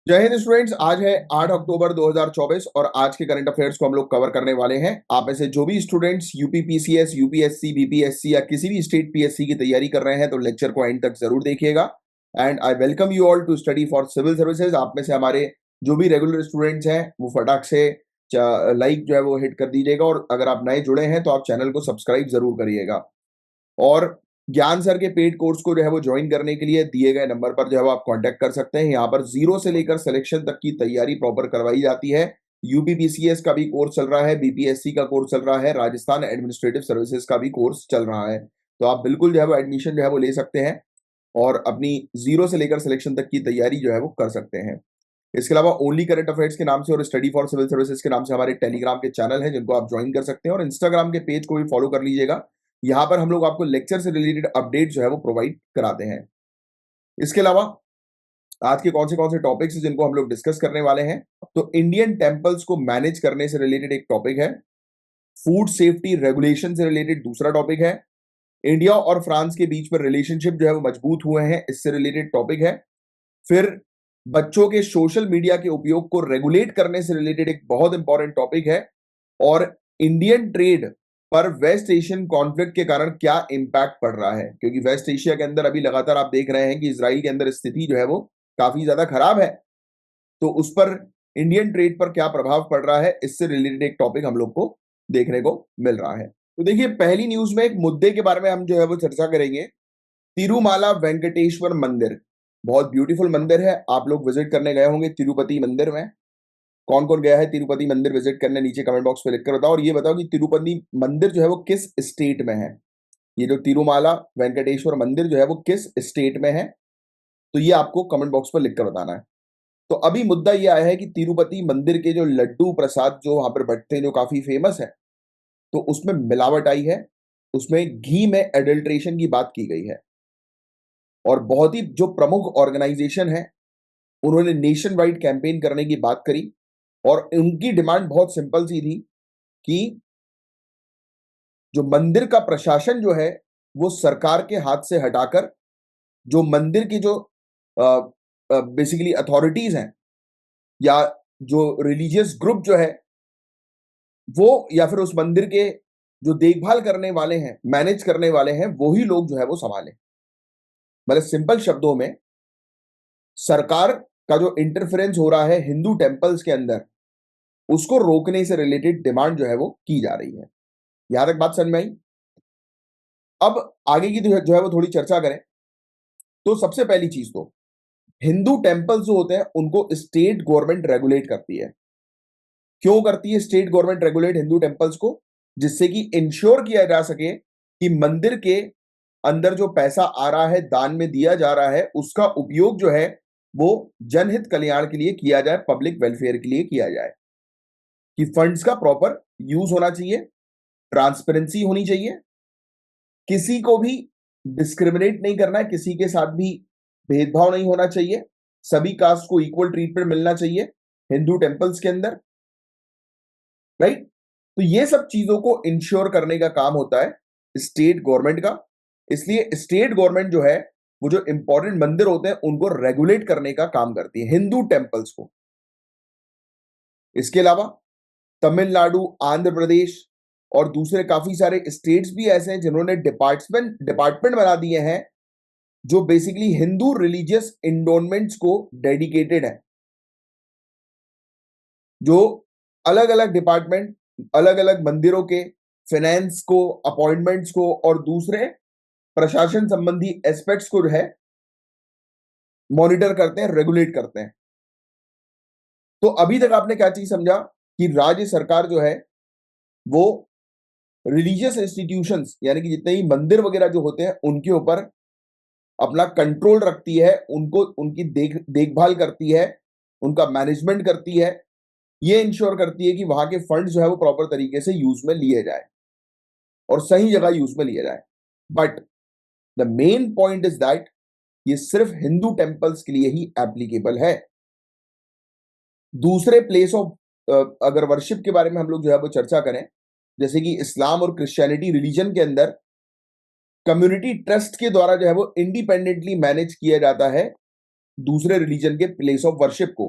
जय हिंद स्टूडेंट्स। आज है 8 अक्टूबर 2024 और आज के करंट अफेयर्स को हम लोग कवर करने वाले हैं। आप में से जो भी स्टूडेंट्स यूपीपीसीएस, यूपीएससी, बीपीएससी या किसी भी स्टेट पीएससी की तैयारी कर रहे हैं तो लेक्चर को एंड तक जरूर देखिएगा। And I welcome you all to study for civil services. आप में से हमारे जो भी रेगुलर स्टूडेंट्स हैं वो फटाक से लाइक जो है वो हिट कर दीजिएगा, और अगर आप नए जुड़े हैं तो आप चैनल को सब्सक्राइब जरूर करिएगा। और ज्ञान सर के पेड कोर्स को जो है वो ज्वाइन करने के लिए दिए गए नंबर पर जो है वो आप कांटेक्ट कर सकते हैं। यहाँ पर जीरो से लेकर सिलेक्शन तक की तैयारी प्रॉपर करवाई जाती है। यूपीपीसीएस का भी कोर्स चल रहा है, बीपीएससी का कोर्स चल रहा है, राजस्थान एडमिनिस्ट्रेटिव सर्विसेज का भी कोर्स चल रहा है। तो आप बिल्कुल जो है वो एडमिशन जो है वो ले सकते हैं और अपनी जीरो से लेकर सिलेक्शन तक की तैयारी जो है वो कर सकते हैं। इसके अलावा ओनली करंट अफेयर्स के नाम से और स्टडी फॉर सिविल सर्विसेज के नाम से हमारे टेलीग्राम के चैनल हैं जिनको आप ज्वाइन कर सकते हैं, और इंस्टाग्राम के पेज को भी फॉलो कर लीजिएगा। यहाँ पर हम लोग आपको लेक्चर से रिलेटेड अपडेट जो है वो प्रोवाइड कराते हैं। इसके अलावा आज के कौन से टॉपिक्स जिनको हम लोग डिस्कस करने वाले हैं, तो इंडियन टेम्पल्स को मैनेज करने से रिलेटेड एक टॉपिक है, फूड सेफ्टी रेगुलेशन से रिलेटेड दूसरा टॉपिक है, इंडिया और फ्रांस के बीच में रिलेशनशिप जो है वो मजबूत हुए हैं, इससे रिलेटेड टॉपिक है। फिर बच्चों के सोशल मीडिया के उपयोग को रेगुलेट करने से रिलेटेड एक बहुत इंपॉर्टेंट टॉपिक है, और इंडियन ट्रेड पर वेस्ट एशियन कॉन्फ्लिक्ट के कारण क्या इंपैक्ट पड़ रहा है, क्योंकि वेस्ट एशिया के अंदर अभी लगातार आप देख रहे हैं कि इजराइल के अंदर स्थिति जो है वो काफी ज्यादा खराब है। तो उस पर इंडियन ट्रेड पर क्या प्रभाव पड़ रहा है, इससे रिलेटेड एक टॉपिक हम लोग को देखने को मिल रहा है। तो देखिए, पहली न्यूज में एक मुद्दे के बारे में हम जो है वो चर्चा करेंगे। तिरुमाला वेंकटेश्वर मंदिर बहुत ब्यूटीफुल मंदिर है। आप लोग विजिट करने गए होंगे तिरुपति मंदिर में। कौन कौन गया है तिरुपति मंदिर विजिट करने, नीचे कमेंट बॉक्स पे लिख कर बताओ। और ये बताओ कि तिरुपति मंदिर जो है वो किस स्टेट में है। ये जो तिरुमाला वेंकटेश्वर मंदिर जो है वो किस स्टेट में है, तो ये आपको कमेंट बॉक्स पर लिखकर बताना है। तो अभी मुद्दा ये आया है कि तिरुपति मंदिर के जो लड्डू प्रसाद जो वहां पर बंटते हैं, जो काफी फेमस है, तो उसमें मिलावट आई है, उसमें घी में एडल्ट्रेशन की बात की गई है। और बहुत ही जो प्रमुख ऑर्गेनाइजेशन है उन्होंने नेशन वाइड कैंपेन करने की बात करी, और उनकी डिमांड बहुत सिंपल सी थी कि जो मंदिर का प्रशासन जो है वो सरकार के हाथ से हटाकर जो मंदिर की जो बेसिकली अथॉरिटीज हैं या जो रिलीजियस ग्रुप जो है वो, या फिर उस मंदिर के जो देखभाल करने वाले हैं, मैनेज करने वाले हैं, वही लोग जो है वो संभालें। मतलब सिंपल शब्दों में, सरकार का जो इंटरफेरेंस हो रहा है हिंदू टेम्पल्स के अंदर, उसको रोकने से रिलेटेड डिमांड जो है वो की जा रही है। यहां तक बात समझ में आई। अब आगे की जो है वो थोड़ी चर्चा करें, तो सबसे पहली चीज तो हिंदू टेम्पल्स जो होते हैं उनको स्टेट गवर्नमेंट रेगुलेट करती है। क्यों करती है state government regulate Hindu temples को? जिससे कि इंश्योर किया जा सके कि मंदिर के अंदर जो पैसा आ रहा है, दान में दिया जा रहा है, उसका उपयोग जो है वो जनहित कल्याण के लिए किया जाए, पब्लिक वेलफेयर के लिए किया जाए, कि फंड्स का प्रॉपर यूज होना चाहिए, ट्रांसपेरेंसी होनी चाहिए, किसी को भी डिस्क्रिमिनेट नहीं करना है, किसी के साथ भी भेदभाव नहीं होना चाहिए, सभी कास्ट को इक्वल ट्रीटमेंट मिलना चाहिए हिंदू टेम्पल्स के अंदर, राइट। तो ये सब चीजों को इंश्योर करने का काम होता है स्टेट गवर्नमेंट का। इसलिए स्टेट गवर्नमेंट जो है वो जो इंपॉर्टेंट मंदिर होते हैं उनको रेगुलेट करने का काम करती है, हिंदू टेम्पल्स को। इसके अलावा तमिलनाडु, आंध्र प्रदेश और दूसरे काफी सारे स्टेट्स भी ऐसे हैं जिन्होंने डिपार्टमेंट बना दिए हैं जो बेसिकली हिंदू रिलीजियस इंडोनमेंट्स को डेडिकेटेड है। जो अलग अलग डिपार्टमेंट अलग अलग मंदिरों के फाइनेंस को, अपॉइंटमेंट्स को और दूसरे प्रशासन संबंधी एस्पेक्ट्स को जो है मॉनिटर करते हैं, रेगुलेट करते हैं। तो अभी तक आपने क्या चीज समझा कि राज्य सरकार जो है वो रिलीजियस इंस्टीट्यूशंस यानी कि जितने ही मंदिर वगैरह जो होते हैं उनके ऊपर अपना कंट्रोल रखती है, उनको उनकी देखभाल करती है, उनका मैनेजमेंट करती है, ये इंश्योर करती है कि वहां के फंड जो है वो प्रॉपर तरीके से यूज में लिए जाए और सही जगह यूज में लिए जाए। But the main point is that ये सिर्फ हिंदू टेम्पल्स के लिए ही एप्लीकेबल है। दूसरे प्लेस ऑफ अगर वर्शिप के बारे में हम लोग जो है वो चर्चा करें, जैसे कि इस्लाम और क्रिश्चियनिटी रिलीजन के अंदर कम्युनिटी ट्रस्ट के द्वारा जो है वो इंडिपेंडेंटली मैनेज किया जाता है दूसरे रिलीजन के प्लेस ऑफ वर्शिप को,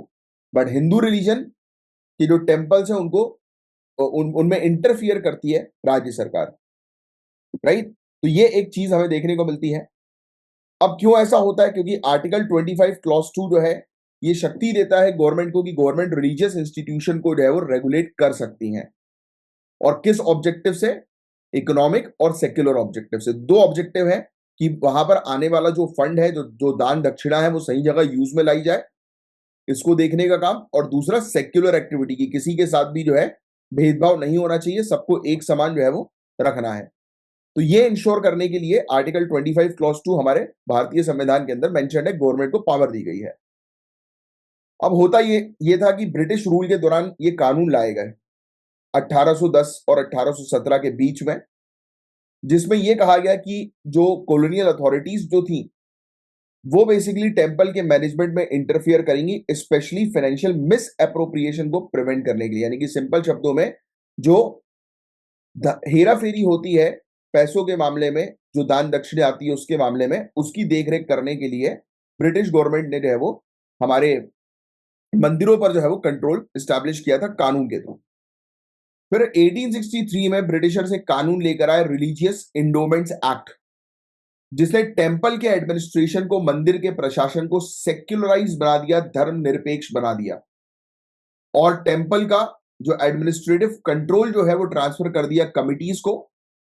बट हिंदू रिलीजन के जो टेम्पल्स हैं उनको उनमें इंटरफियर करती है राज्य सरकार, राइट। तो ये एक चीज हमें देखने को मिलती है। अब क्यों ऐसा होता है? क्योंकि आर्टिकल 25 क्लॉज 2 जो है ये शक्ति देता है गवर्नमेंट को कि गवर्नमेंट रिलीजियस इंस्टीट्यूशन को जो है वो रेगुलेट कर सकती हैं। और किस ऑब्जेक्टिव से? इकोनॉमिक और सेक्युलर ऑब्जेक्टिव से। दो ऑब्जेक्टिव है कि वहां पर आने वाला जो फंड है, जो जो दान दक्षिणा है, वो सही जगह यूज में लाई जाए, इसको देखने का काम। और दूसरा सेक्युलर एक्टिविटी की किसी के साथ भी जो है भेदभाव नहीं होना चाहिए, सबको एक समान जो है वो रखना है। तो ये इंश्योर करने के लिए आर्टिकल 25 क्लॉज 2 हमारे भारतीय संविधान के अंदर मेंशन है, गवर्नमेंट को पावर दी गई है। अब होता ये था कि ब्रिटिश रूल के दौरान ये कानून लाए गए 1810 और 1817 के बीच में, जिसमें यह कहा गया कि जो कॉलोनियल अथॉरिटीज जो थी वो बेसिकली टेंपल के मैनेजमेंट में इंटरफियर करेंगी, स्पेशली फाइनेंशियल मिस अप्रोप्रिएशन को प्रिवेंट करने के लिए। यानी कि सिंपल शब्दों में जो हेरा फेरी होती है पैसों के मामले में, जो दान दक्षिणे आती है उसके मामले में, उसकी देखरेख करने के लिए ब्रिटिश गवर्नमेंट ने जो है वो हमारे मंदिरों पर जो है वो कंट्रोल स्टैब्लिश किया था कानून के थ्रू। फिर 1863 में ब्रिटिशर्स एक कानून लेकर आए, रिलीजियस इंडोमेंट्स एक्ट, जिसने टेंपल के एडमिनिस्ट्रेशन को, मंदिर के प्रशासन को सेक्युलराइज बना दिया, धर्मनिरपेक्ष बना दिया। और टेंपल का जो एडमिनिस्ट्रेटिव कंट्रोल जो है वो ट्रांसफर कर दिया कमिटीज को,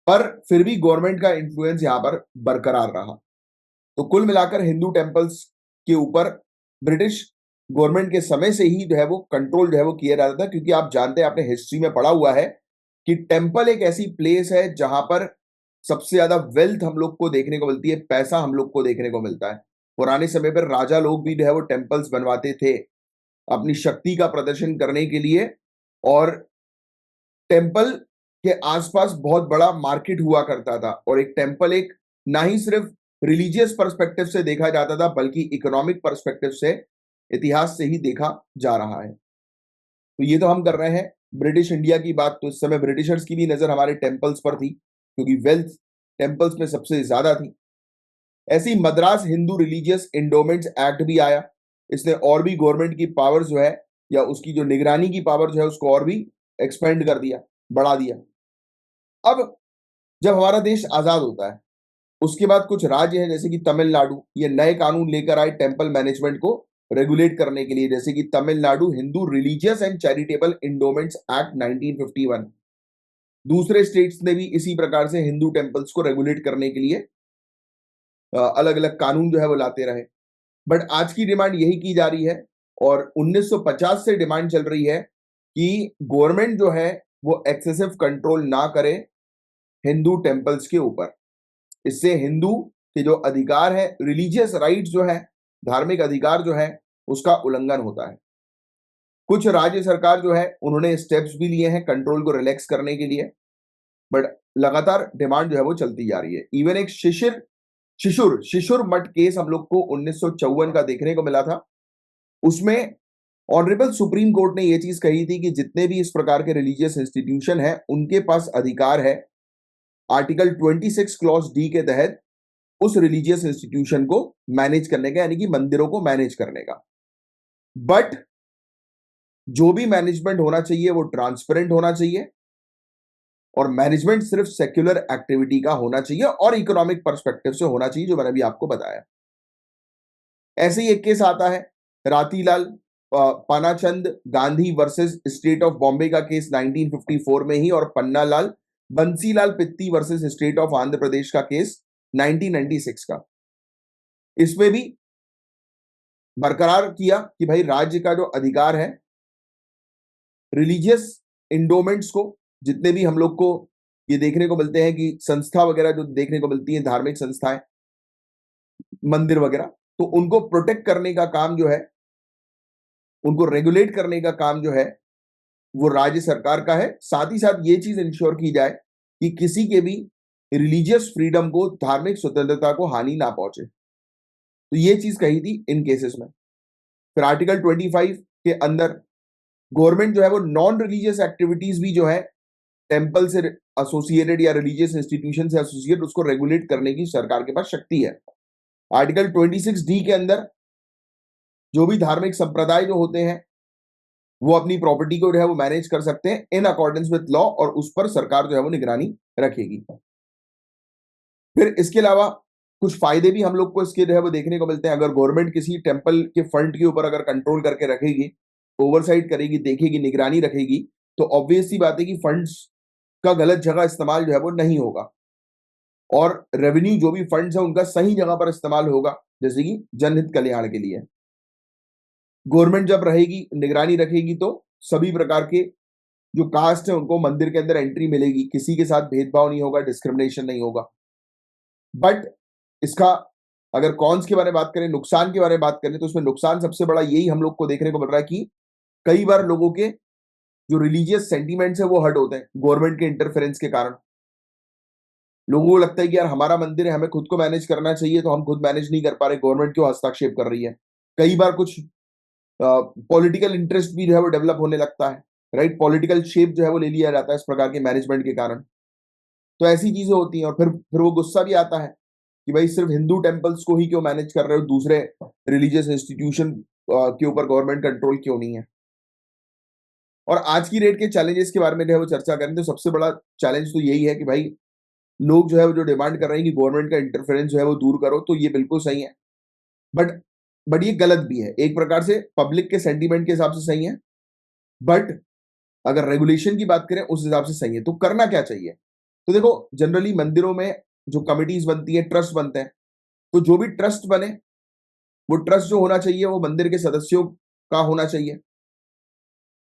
पर फिर भी गवर्नमेंट का इन्फ्लुएंस यहां पर बरकरार रहा। तो कुल मिलाकर हिंदू टेंपल्स के ऊपर ब्रिटिश गवर्नमेंट के समय से ही जो है वो कंट्रोल जो है वो किया जाता था, क्योंकि आप जानते हैं, आपने हिस्ट्री में पढ़ा हुआ है कि टेंपल एक ऐसी प्लेस है जहां पर सबसे ज्यादा वेल्थ हम लोग को देखने को मिलती है, पैसा हम लोग को देखने को मिलता है। पुराने समय पर राजा लोग भी जो है वो टेंपल्स बनवाते थे अपनी शक्ति का प्रदर्शन करने के लिए, और टेंपल के आसपास बहुत बड़ा मार्केट हुआ करता था। और एक टेंपल एक ना ही सिर्फ रिलीजियस पर्सपेक्टिव से देखा जाता था, बल्कि इकोनॉमिक पर्सपेक्टिव से, इतिहास से ही देखा जा रहा है। तो ये तो हम कर रहे हैं ब्रिटिश इंडिया की बात। तो इस समय ब्रिटिशर्स की भी नजर हमारे टेंपल्स पर थी, क्योंकि वेल्थ टेंपल्स में सबसे ज्यादा थी। ऐसी मद्रास हिंदू रिलीजियस इंडोमेंट्स एक्ट भी आया। इसने और भी गवर्नमेंट की पावर जो है, या उसकी जो निगरानी की पावर जो है, उसको और भी एक्सपेंड कर दिया, बढ़ा दिया। अब जब हमारा देश आजाद होता है, उसके बाद कुछ राज्य हैं जैसे कि तमिलनाडु, ये नए कानून लेकर आए टेंपल मैनेजमेंट को रेगुलेट करने के लिए, जैसे कि Tamil Nadu Hindu religious and charitable endowments act 1951। दूसरे स्टेट्स ने भी इसी प्रकार से हिंदू टेंपल्स को रेगुलेट करने के लिए अलग अलग कानून जो है वो लाते रहे। बट आज की डिमांड यही की जा रही है, और 1950 से डिमांड चल रही है कि गवर्नमेंट जो है वो एक्सेसिव कंट्रोल ना करे हिंदू टेंपल्स के ऊपर। इससे हिंदू के जो अधिकार है, रिलीजियस राइट जो है, धार्मिक अधिकार जो है, उसका उल्लंघन होता है। कुछ राज्य सरकार जो है उन्होंने स्टेप्स भी लिए हैं कंट्रोल को रिलैक्स करने के लिए, बट लगातार डिमांड जो है वो चलती जा रही है। इवन एक शिशुर मठ केस हम लोग को 1954 का देखने को मिला था। उसमें ऑनरेबल सुप्रीम कोर्ट ने यह चीज कही थी कि जितने भी इस प्रकार के रिलीजियस इंस्टीट्यूशन है, उनके पास अधिकार है आर्टिकल 26 क्लॉज डी के तहत उस रिलीजियस इंस्टीट्यूशन को मैनेज करने का, यानी कि मंदिरों को मैनेज करने का। बट जो भी मैनेजमेंट होना चाहिए वो ट्रांसपेरेंट होना चाहिए, और मैनेजमेंट सिर्फ सेक्युलर एक्टिविटी का होना चाहिए और इकोनॉमिक पर्सपेक्टिव से होना चाहिए, जो मैंने भी आपको बताया। ऐसे ही एक केस आता है Ratilal Panachand Gandhi versus state of Bombay का केस 1954 में ही, और Pannalal Bansilal Pitti versus state of Andhra Pradesh का केस 1996 का। इसमें भी बरकरार किया कि भाई राज्य का जो अधिकार है रिलीजियस इंडोमेंट्स को, जितने भी हम लोग को ये देखने को मिलते हैं कि संस्था वगैरह जो देखने को मिलती है, धार्मिक संस्थाएं, मंदिर वगैरह, तो उनको प्रोटेक्ट करने का काम जो है, उनको रेगुलेट करने का काम जो है, वो राज्य सरकार का है। साथ ही साथ ये चीज इंश्योर की जाए कि किसी के भी रिलीजियस फ्रीडम को, धार्मिक स्वतंत्रता को हानि ना पहुंचे। तो ये चीज कही थी इन केसेस में। फिर आर्टिकल 25 के अंदर गवर्नमेंट जो है वो नॉन रिलीजियस एक्टिविटीज भी जो है टेंपल से एसोसिएटेड या रिलीजियस इंस्टीट्यूशन से एसोसिएट, उसको रेगुलेट करने की सरकार के पास शक्ति है। आर्टिकल 26 डी के अंदर जो भी धार्मिक संप्रदाय जो होते हैं वो अपनी प्रॉपर्टी को जो है वो मैनेज कर सकते हैं इन अकॉर्डेंस विथ लॉ, और उस पर सरकार जो है वो निगरानी रखेगी। फिर इसके अलावा कुछ फायदे भी हम लोग को इसके जो है वो देखने को मिलते हैं। अगर गवर्नमेंट किसी टेंपल के फंड के ऊपर अगर कंट्रोल करके रखेगी, ओवरसाइट करेगी, देखेगी, निगरानी रखेगी, तो ऑब्वियस सी बात है कि फंड्स का गलत जगह इस्तेमाल जो है वो नहीं होगा, और रेवेन्यू जो भी फंड्स है उनका सही जगह पर इस्तेमाल होगा, जैसे कि जनहित कल्याण के लिए। गवर्नमेंट जब रहेगी, निगरानी रखेगी, तो सभी प्रकार के जो कास्ट है उनको मंदिर के अंदर एंट्री मिलेगी, किसी के साथ भेदभाव नहीं होगा, डिस्क्रिमिनेशन नहीं होगा। बट इसका अगर कॉन्स के बारे में बात करें, नुकसान के बारे में बात करें, तो उसमें नुकसान सबसे बड़ा यही हम लोग को देखने को मिल रहा है कि कई बार लोगों के जो रिलीजियस सेंटीमेंट्स है वो हर्ट होते हैं गवर्नमेंट के इंटरफेरेंस के कारण। लोगों को लगता है कि यार हमारा मंदिर है, हमें खुद को मैनेज करना चाहिए, तो हम खुद मैनेज नहीं कर पा रहे, गवर्नमेंट क्यों हस्तक्षेप कर रही है। कई बार कुछ पॉलिटिकल इंटरेस्ट भी जो है वो डेवलप होने लगता है, राइट, पॉलिटिकल शेप जो है वो ले लिया जाता है इस प्रकार के मैनेजमेंट के कारण। तो ऐसी चीजें होती हैं, और फिर वो गुस्सा भी आता है कि भाई सिर्फ हिंदू टेम्पल्स को ही क्यों मैनेज कर रहे हो, दूसरे रिलीजियस इंस्टीट्यूशन के ऊपर गवर्नमेंट कंट्रोल क्यों नहीं है। और आज की डेट के चैलेंजेस के बारे में जो है वो चर्चा करें, तो सबसे बड़ा चैलेंज तो यही है कि भाई लोग जो है वो जो डिमांड कर रहे हैं कि गवर्नमेंट का इंटरफेरेंस जो है वो दूर करो, तो ये बिल्कुल सही है। बट बट ये गलत भी है, एक प्रकार से पब्लिक के सेंटीमेंट के हिसाब से सही है, बट अगर रेगुलेशन की बात करें उस हिसाब से सही है। तो करना क्या चाहिए? तो देखो, जनरली मंदिरों में जो कमिटीज बनती है, ट्रस्ट बनते हैं, तो जो भी ट्रस्ट बने, वो ट्रस्ट जो होना चाहिए वो मंदिर के सदस्यों का होना चाहिए,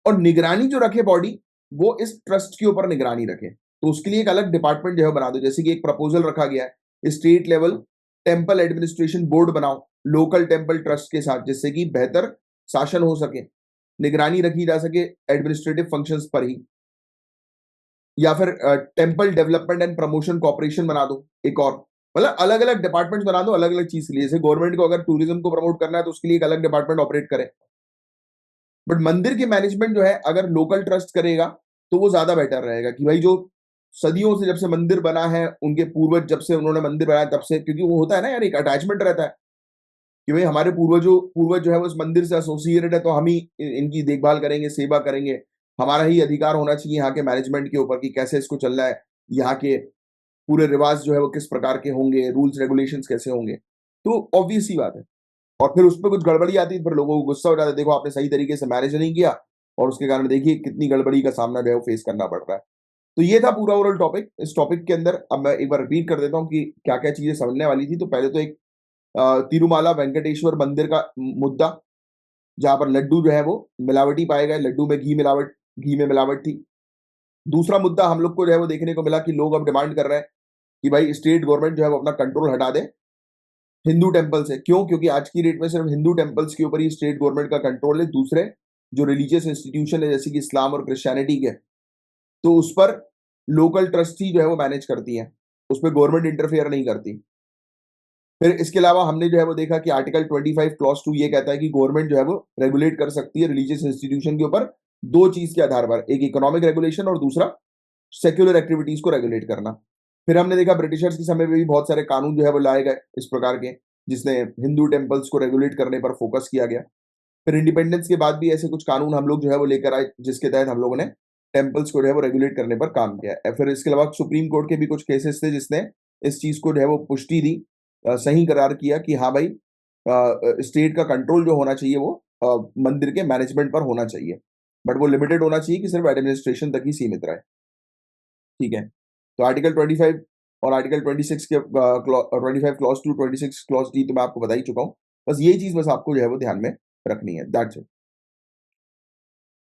और निगरानी जो रखे बॉडी, वो इस ट्रस्ट के ऊपर निगरानी रखे। तो उसके लिए एक अलग डिपार्टमेंट जो है बना दो, जैसे कि एक प्रपोजल रखा गया है, state level temple administration board बनाओ लोकल टेम्पल ट्रस्ट के साथ, जिससे कि बेहतर शासन हो सके, निगरानी रखी जा सके एडमिनिस्ट्रेटिव फंक्शंस पर ही। या फिर temple development and promotion corporation बना दो एक और, मतलब अलग अलग डिपार्टमेंट बना दो अलग अलग चीज के लिए। जैसे गवर्नमेंट को अगर टूरिज्म को प्रमोट करना है तो उसके लिए एक अलग डिपार्टमेंट ऑपरेट करे, बट मंदिर के मैनेजमेंट जो है अगर लोकल ट्रस्ट करेगा तो वो ज्यादा बेटर रहेगा। कि भाई जो सदियों से जब से मंदिर बना है, उनके पूर्वज जब से उन्होंने मंदिर बनाया तब से, क्योंकि वो होता है ना यार, एक अटैचमेंट रहता है कि भाई हमारे पूर्वज जो है वो इस मंदिर से एसोसिएटेड है, तो हम ही इनकी देखभाल करेंगे, सेवा करेंगे, हमारा ही अधिकार होना चाहिए यहाँ के मैनेजमेंट के ऊपर कि कैसे इसको चल रहा है, यहाँ के पूरे रिवाज जो है वो किस प्रकार के होंगे, रूल्स रेगुलेशंस कैसे होंगे। तो ऑब्वियस सी बात है, और फिर उसपे कुछ गड़बड़ी आती है, फिर लोगों को गुस्सा हो जाता है, देखो आपने सही तरीके से मैनेज नहीं किया, और उसके कारण देखिए कितनी गड़बड़ी का सामना जो है वो फेस करना पड़ रहा है। तो ये था पूरा ओवरऑल टॉपिक। इस टॉपिक के अंदर अब मैं एक बार रिपीट कर देता हूँ कि क्या-क्या चीजें समझने वाली थी। तो पहले तो एक तिरुमाला वेंकटेश्वर मंदिर का मुद्दा, जहाँ पर लड्डू जो है वो मिलावटी पाए गए, लड्डू में घी में मिलावट थी। दूसरा मुद्दा हम लोग को जो है वो देखने को मिला कि लोग अब डिमांड कर रहे हैं कि भाई स्टेट गवर्नमेंट जो है वो अपना कंट्रोल हटा दे हिंदू टेम्पल से। क्यों? क्योंकि आज की डेट में सिर्फ हिंदू टेम्पल्स के ऊपर ही स्टेट गवर्नमेंट का कंट्रोल है, दूसरे जो रिलीजियस इंस्टीट्यूशन है जैसे कि इस्लाम और क्रिश्चियनिटी के, तो उस पर लोकल ट्रस्ट ही जो है वो मैनेज करती है, उसमें गवर्नमेंट इंटरफेयर नहीं करती। फिर इसके अलावा हमने जो है वो देखा कि आर्टिकल 25 क्लॉज 2 ये कहता है कि गवर्नमेंट जो है वो रेगुलेट कर सकती है रिलीजियस इंस्टीट्यूशन के ऊपर दो चीज के आधार पर, एक इकोनॉमिक रेगुलेशन और दूसरा सेक्युलर एक्टिविटीज को रेगुलेट करना। फिर हमने देखा ब्रिटिशर्स के समय में भी बहुत सारे कानून जो है वो लाए गए इस प्रकार के, जिसने हिंदू टेम्पल्स को रेगुलेट करने पर फोकस किया गया। फिर इंडिपेंडेंस के बाद भी ऐसे कुछ कानून हम लोग जो है वो लेकर आए, जिसके तहत हम लोगों ने टेम्पल्स को जो है वो रेगुलेट करने पर काम किया है। फिर इसके अलावा सुप्रीम कोर्ट के भी कुछ केसेस थे जिसने इस चीज को जो है वो पुष्टि दी, सही करार किया कि हाँ भाई स्टेट का कंट्रोल जो होना चाहिए वो मंदिर के मैनेजमेंट पर होना चाहिए, बट वो लिमिटेड होना चाहिए कि सिर्फ एडमिनिस्ट्रेशन तक ही सीमित रहे। ठीक है, तो आर्टिकल 25 और आर्टिकल 26 के 25 क्लॉज 2 26 क्लॉज डी तो मैं आपको बता ही चुका हूँ। बस यही चीज बस आपको जो है वो ध्यान में रखनी है, दैट्स इट।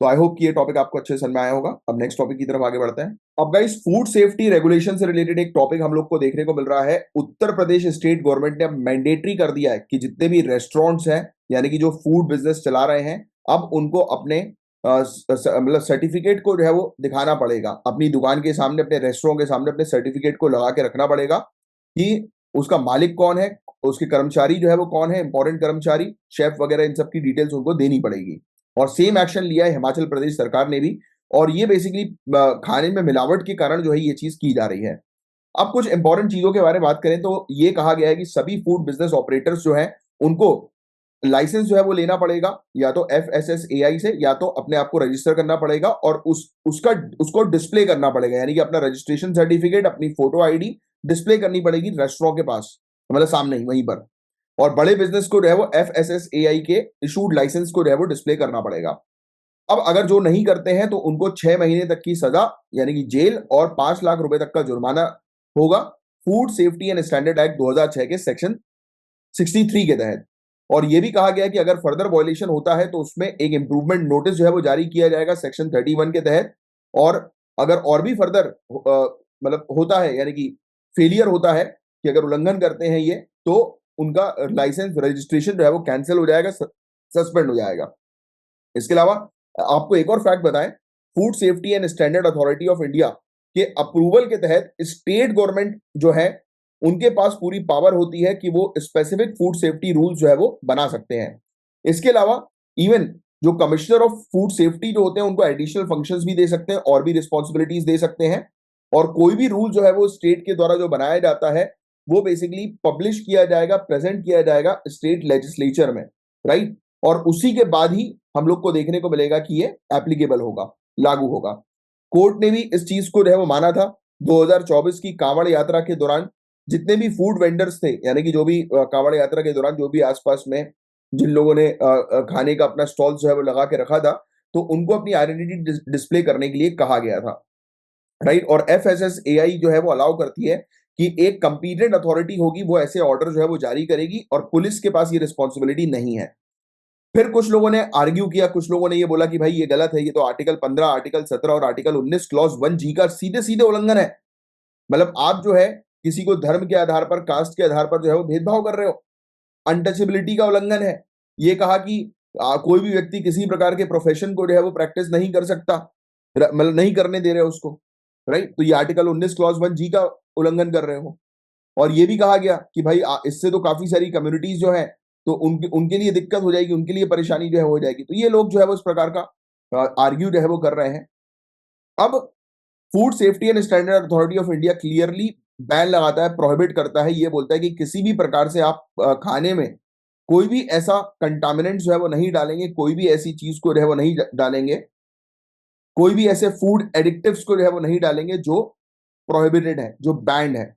तो आई होप कि ये टॉपिक आपको अच्छे से समझ में आया होगा। अब नेक्स्ट टॉपिक की तरफ आगे बढ़ते हैं। अब गाइस, फूड सेफ्टी रेगुलेशन से रिलेटेड एक टॉपिक हम लोग को देखने को मिल रहा है। उत्तर प्रदेश स्टेट गवर्नमेंट ने अब मैंडेटरी कर दिया है कि जितने भी रेस्टोरेंट्स हैं, यानी कि जो फूड बिजनेस चला रहे हैं, अब उनको अपने मतलब सर्टिफिकेट को जो है वो दिखाना पड़ेगा, अपनी दुकान के सामने, अपने रेस्टोरेंट के सामने अपने सर्टिफिकेट को लगा के रखना पड़ेगा कि उसका मालिक कौन है, उसके कर्मचारी जो है वो कौन है, इंपॉर्टेंट कर्मचारी, शेफ वगैरह, इन सब की डिटेल्स उनको देनी पड़ेगी। और सेम एक्शन लिया है हिमाचल प्रदेश सरकार ने भी, और ये बेसिकली खाने में मिलावट के कारण जो है ये चीज की जा रही है। अब कुछ इंपॉर्टेंट चीजों के बारे में बात करें तो ये कहा गया है कि सभी फूड बिजनेस ऑपरेटर्स जो है उनको लाइसेंस जो है वो लेना पड़ेगा, या तो FSSAI से, या तो अपने आप को रजिस्टर करना पड़ेगा और उसको डिस्प्ले करना पड़ेगा, यानी कि अपना रजिस्ट्रेशन सर्टिफिकेट, अपनी फोटो आईडी डिस्प्ले करनी पड़ेगी रेस्टोरेंट के पास, मतलब सामने ही वहीं पर। और बड़े बिजनेस को जो है वो FSSAI के इशूड लाइसेंस को जो है वो डिस्प्ले करना पड़ेगा। अब अगर जो नहीं करते हैं तो उनको 6 महीने तक की सजा यानी कि जेल और 5 लाख रुपए तक का जुर्माना होगा, food safety and standard act 2006 के सेक्शन 63 के तहत। और यह भी कहा गया है कि अगर फर्दर वॉयलेशन होता है तो उसमें एक इंप्रूवमेंट नोटिस जो है वो जारी किया जाएगा सेक्शन 31 के तहत। और अगर और भी फर्दर मतलब होता है, यानी कि फेलियर होता है कि अगर उल्लंघन करते हैं ये, तो उनका लाइसेंस रजिस्ट्रेशन जो है वो कैंसिल हो जाएगा, सस्पेंड हो जाएगा। इसके अलावा आपको एक और फैक्ट बताएं, food safety and standard authority of India के अप्रूवल के तहत स्टेट गवर्नमेंट जो है उनके पास पूरी पावर होती है कि वो स्पेसिफिक फूड सेफ्टी रूल्स जो है वो बना सकते हैं। इसके अलावा इवन जो कमिश्नर ऑफ फूड सेफ्टी जो होते हैं उनको एडिशनल फंक्शंस भी दे सकते हैं और भी रिस्पॉन्सिबिलिटीज दे सकते हैं। और कोई भी रूल जो है वो स्टेट के द्वारा जो बनाया जाता है वो बेसिकली पब्लिश किया जाएगा, प्रेजेंट किया जाएगा स्टेट लेजिस्लेचर में, राइट। और उसी के बाद ही हम लोग को देखने को मिलेगा कि ये एप्लीकेबल होगा, लागू होगा। कोर्ट ने भी इस चीज को जो है वो माना था। 2024 की कांवड़ यात्रा के दौरान जितने भी फूड वेंडर्स थे, यानी कि जो भी कांवड़ यात्रा के दौरान जो भी आसपास में जिन लोगों ने खाने का अपना स्टॉल जो है वो लगा के रखा था, तो उनको अपनी आइडेंटिटी डिस्प्ले करने के लिए कहा गया था, राइट। और FSSAI जो है वो अलाउ करती है कि एक कंपीटेंट अथॉरिटी होगी वो ऐसे ऑर्डर जो है वो जारी करेगी और पुलिस के पास ये रिस्पॉन्सिबिलिटी नहीं है। फिर कुछ लोगों ने आर्ग्यू किया, कुछ लोगों ने ये बोला कि भाई ये गलत है, ये तो आर्टिकल 15, आर्टिकल 17 और आर्टिकल 19 क्लॉज 1G का सीधे सीधे उल्लंघन है। मतलब आप जो है किसी को धर्म के आधार पर, कास्ट के आधार पर जो है वो भेदभाव कर रहे हो, अनटचेबिलिटी का उल्लंघन है। ये कहा कि कोई भी व्यक्ति किसी प्रकार के प्रोफेशन को जो है वो प्रैक्टिस नहीं कर सकता, मतलब नहीं करने दे रहे हो उसको, राइट। तो ये आर्टिकल 19 क्लॉज 1G का उल्लंघन कर रहे हो। और ये भी कहा गया कि भाई इससे तो काफी सारी कम्युनिटीज जो है तो उनके उनके लिए दिक्कत हो जाएगी, उनके लिए परेशानी जो है हो जाएगी। तो ये लोग जो है वो इस प्रकार का आर्ग्यू जो है वो कर रहे हैं। अब food safety and standard authority of India clearly ban लगाता है, प्रोहिबिट करता है, ये बोलता है कि किसी भी प्रकार से आप खाने में कोई भी ऐसा कंटामिनेंट जो है वो नहीं डालेंगे, कोई भी ऐसी चीज को जो है वो नहीं डालेंगे, कोई भी ऐसे फूड एडिक्टिव्स को जो है वो नहीं डालेंगे जो प्रोहिबिटेड है, जो बैंड है।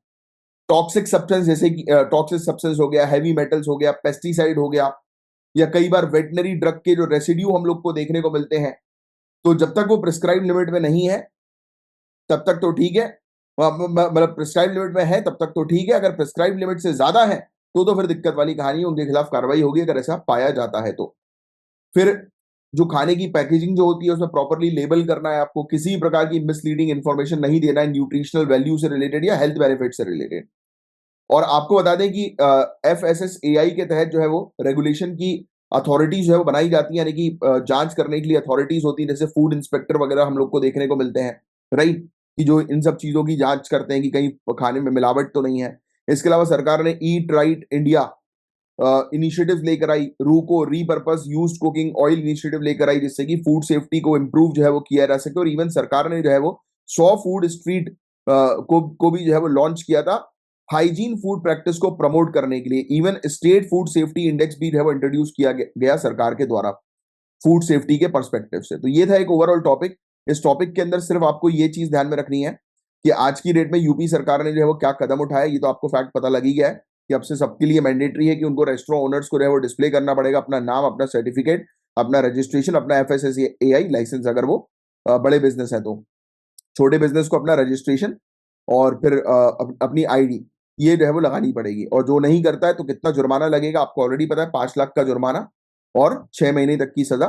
टॉक्सिक सब्सटेंस जैसे कि टॉक्सिक सब्सटेंस हो गया, हैवी मेटल्स हो गया, पेस्टिसाइड हो गया, या कई बार वेटनरी ड्रग के जो रेसिड्यू हम लोग को देखने को मिलते हैं, तो जब तक वो प्रिस्क्राइब लिमिट में नहीं है तब तक तो ठीक है, मतलब प्रिस्क्राइब लिमिट में है तब तक तो ठीक है। अगर प्रिस्क्राइब लिमिट से ज्यादा है तो फिर दिक्कत वाली कहानी है, उनके खिलाफ कार्रवाई होगी अगर ऐसा पाया जाता है तो। फिर जो खाने की पैकेजिंग जो होती है उसमें प्रॉपरली लेबल करना है आपको, किसी भी प्रकार की मिसलीडिंग इंफॉर्मेशन नहीं देना है न्यूट्रिशनल वैल्यू से रिलेटेड या हेल्थ बेनिफिट से रिलेटेड। और आपको बता दें कि FSSAI के तहत जो है वो रेगुलेशन की अथॉरिटीज जो है वो बनाई जाती है, यानी कि जांच करने के लिए अथॉरिटीज होती है, जैसे फूड इंस्पेक्टर वगैरह हम लोग को देखने को मिलते हैं, राइट, कि जो इन सब चीजों की जांच करते हैं कि कहीं खाने में मिलावट तो नहीं है। इसके अलावा सरकार ने ईट राइट इंडिया इनिशिएटिव लेकर आई, RUCO repurpose used cooking oil initiative लेकर आई, जिससे कि फूड सेफ्टी को इम्प्रूव जो है वो किया जा सके। और इवन सरकार ने जो है वो 100 फूड स्ट्रीट को भी जो है वो लॉन्च किया था हाइजीन फूड प्रैक्टिस को प्रमोट करने के लिए। Even state food safety index भी जो है वो इंट्रोड्यूस किया गया सरकार के द्वारा फूड सेफ्टी के पर्सपेक्टिव से। तो ये था एक ओवरऑल टॉपिक। इस टॉपिक के अंदर सिर्फ आपको ये चीज ध्यान में रखनी है कि आज की डेट में यूपी सरकार ने जो है वो क्या कदम उठाया, ये तो आपको फैक्ट पता लग ही गया है कि अब से सबके लिए मैंडेटरी है कि उनको रेस्टोरेंट ओनर्स को जो है वो डिस्प्ले करना पड़ेगा अपना नाम, अपना सर्टिफिकेट, अपना रजिस्ट्रेशन, अपना FSSAI लाइसेंस अगर वो बड़े बिजनेस है तो। छोटे बिजनेस को अपना रजिस्ट्रेशन और फिर अपनी आईडी ये जो है वो लगानी पड़ेगी। और जो नहीं करता है तो कितना जुर्माना लगेगा आपको ऑलरेडी पता है, 5 लाख का जुर्माना और 6 महीने तक की सजा।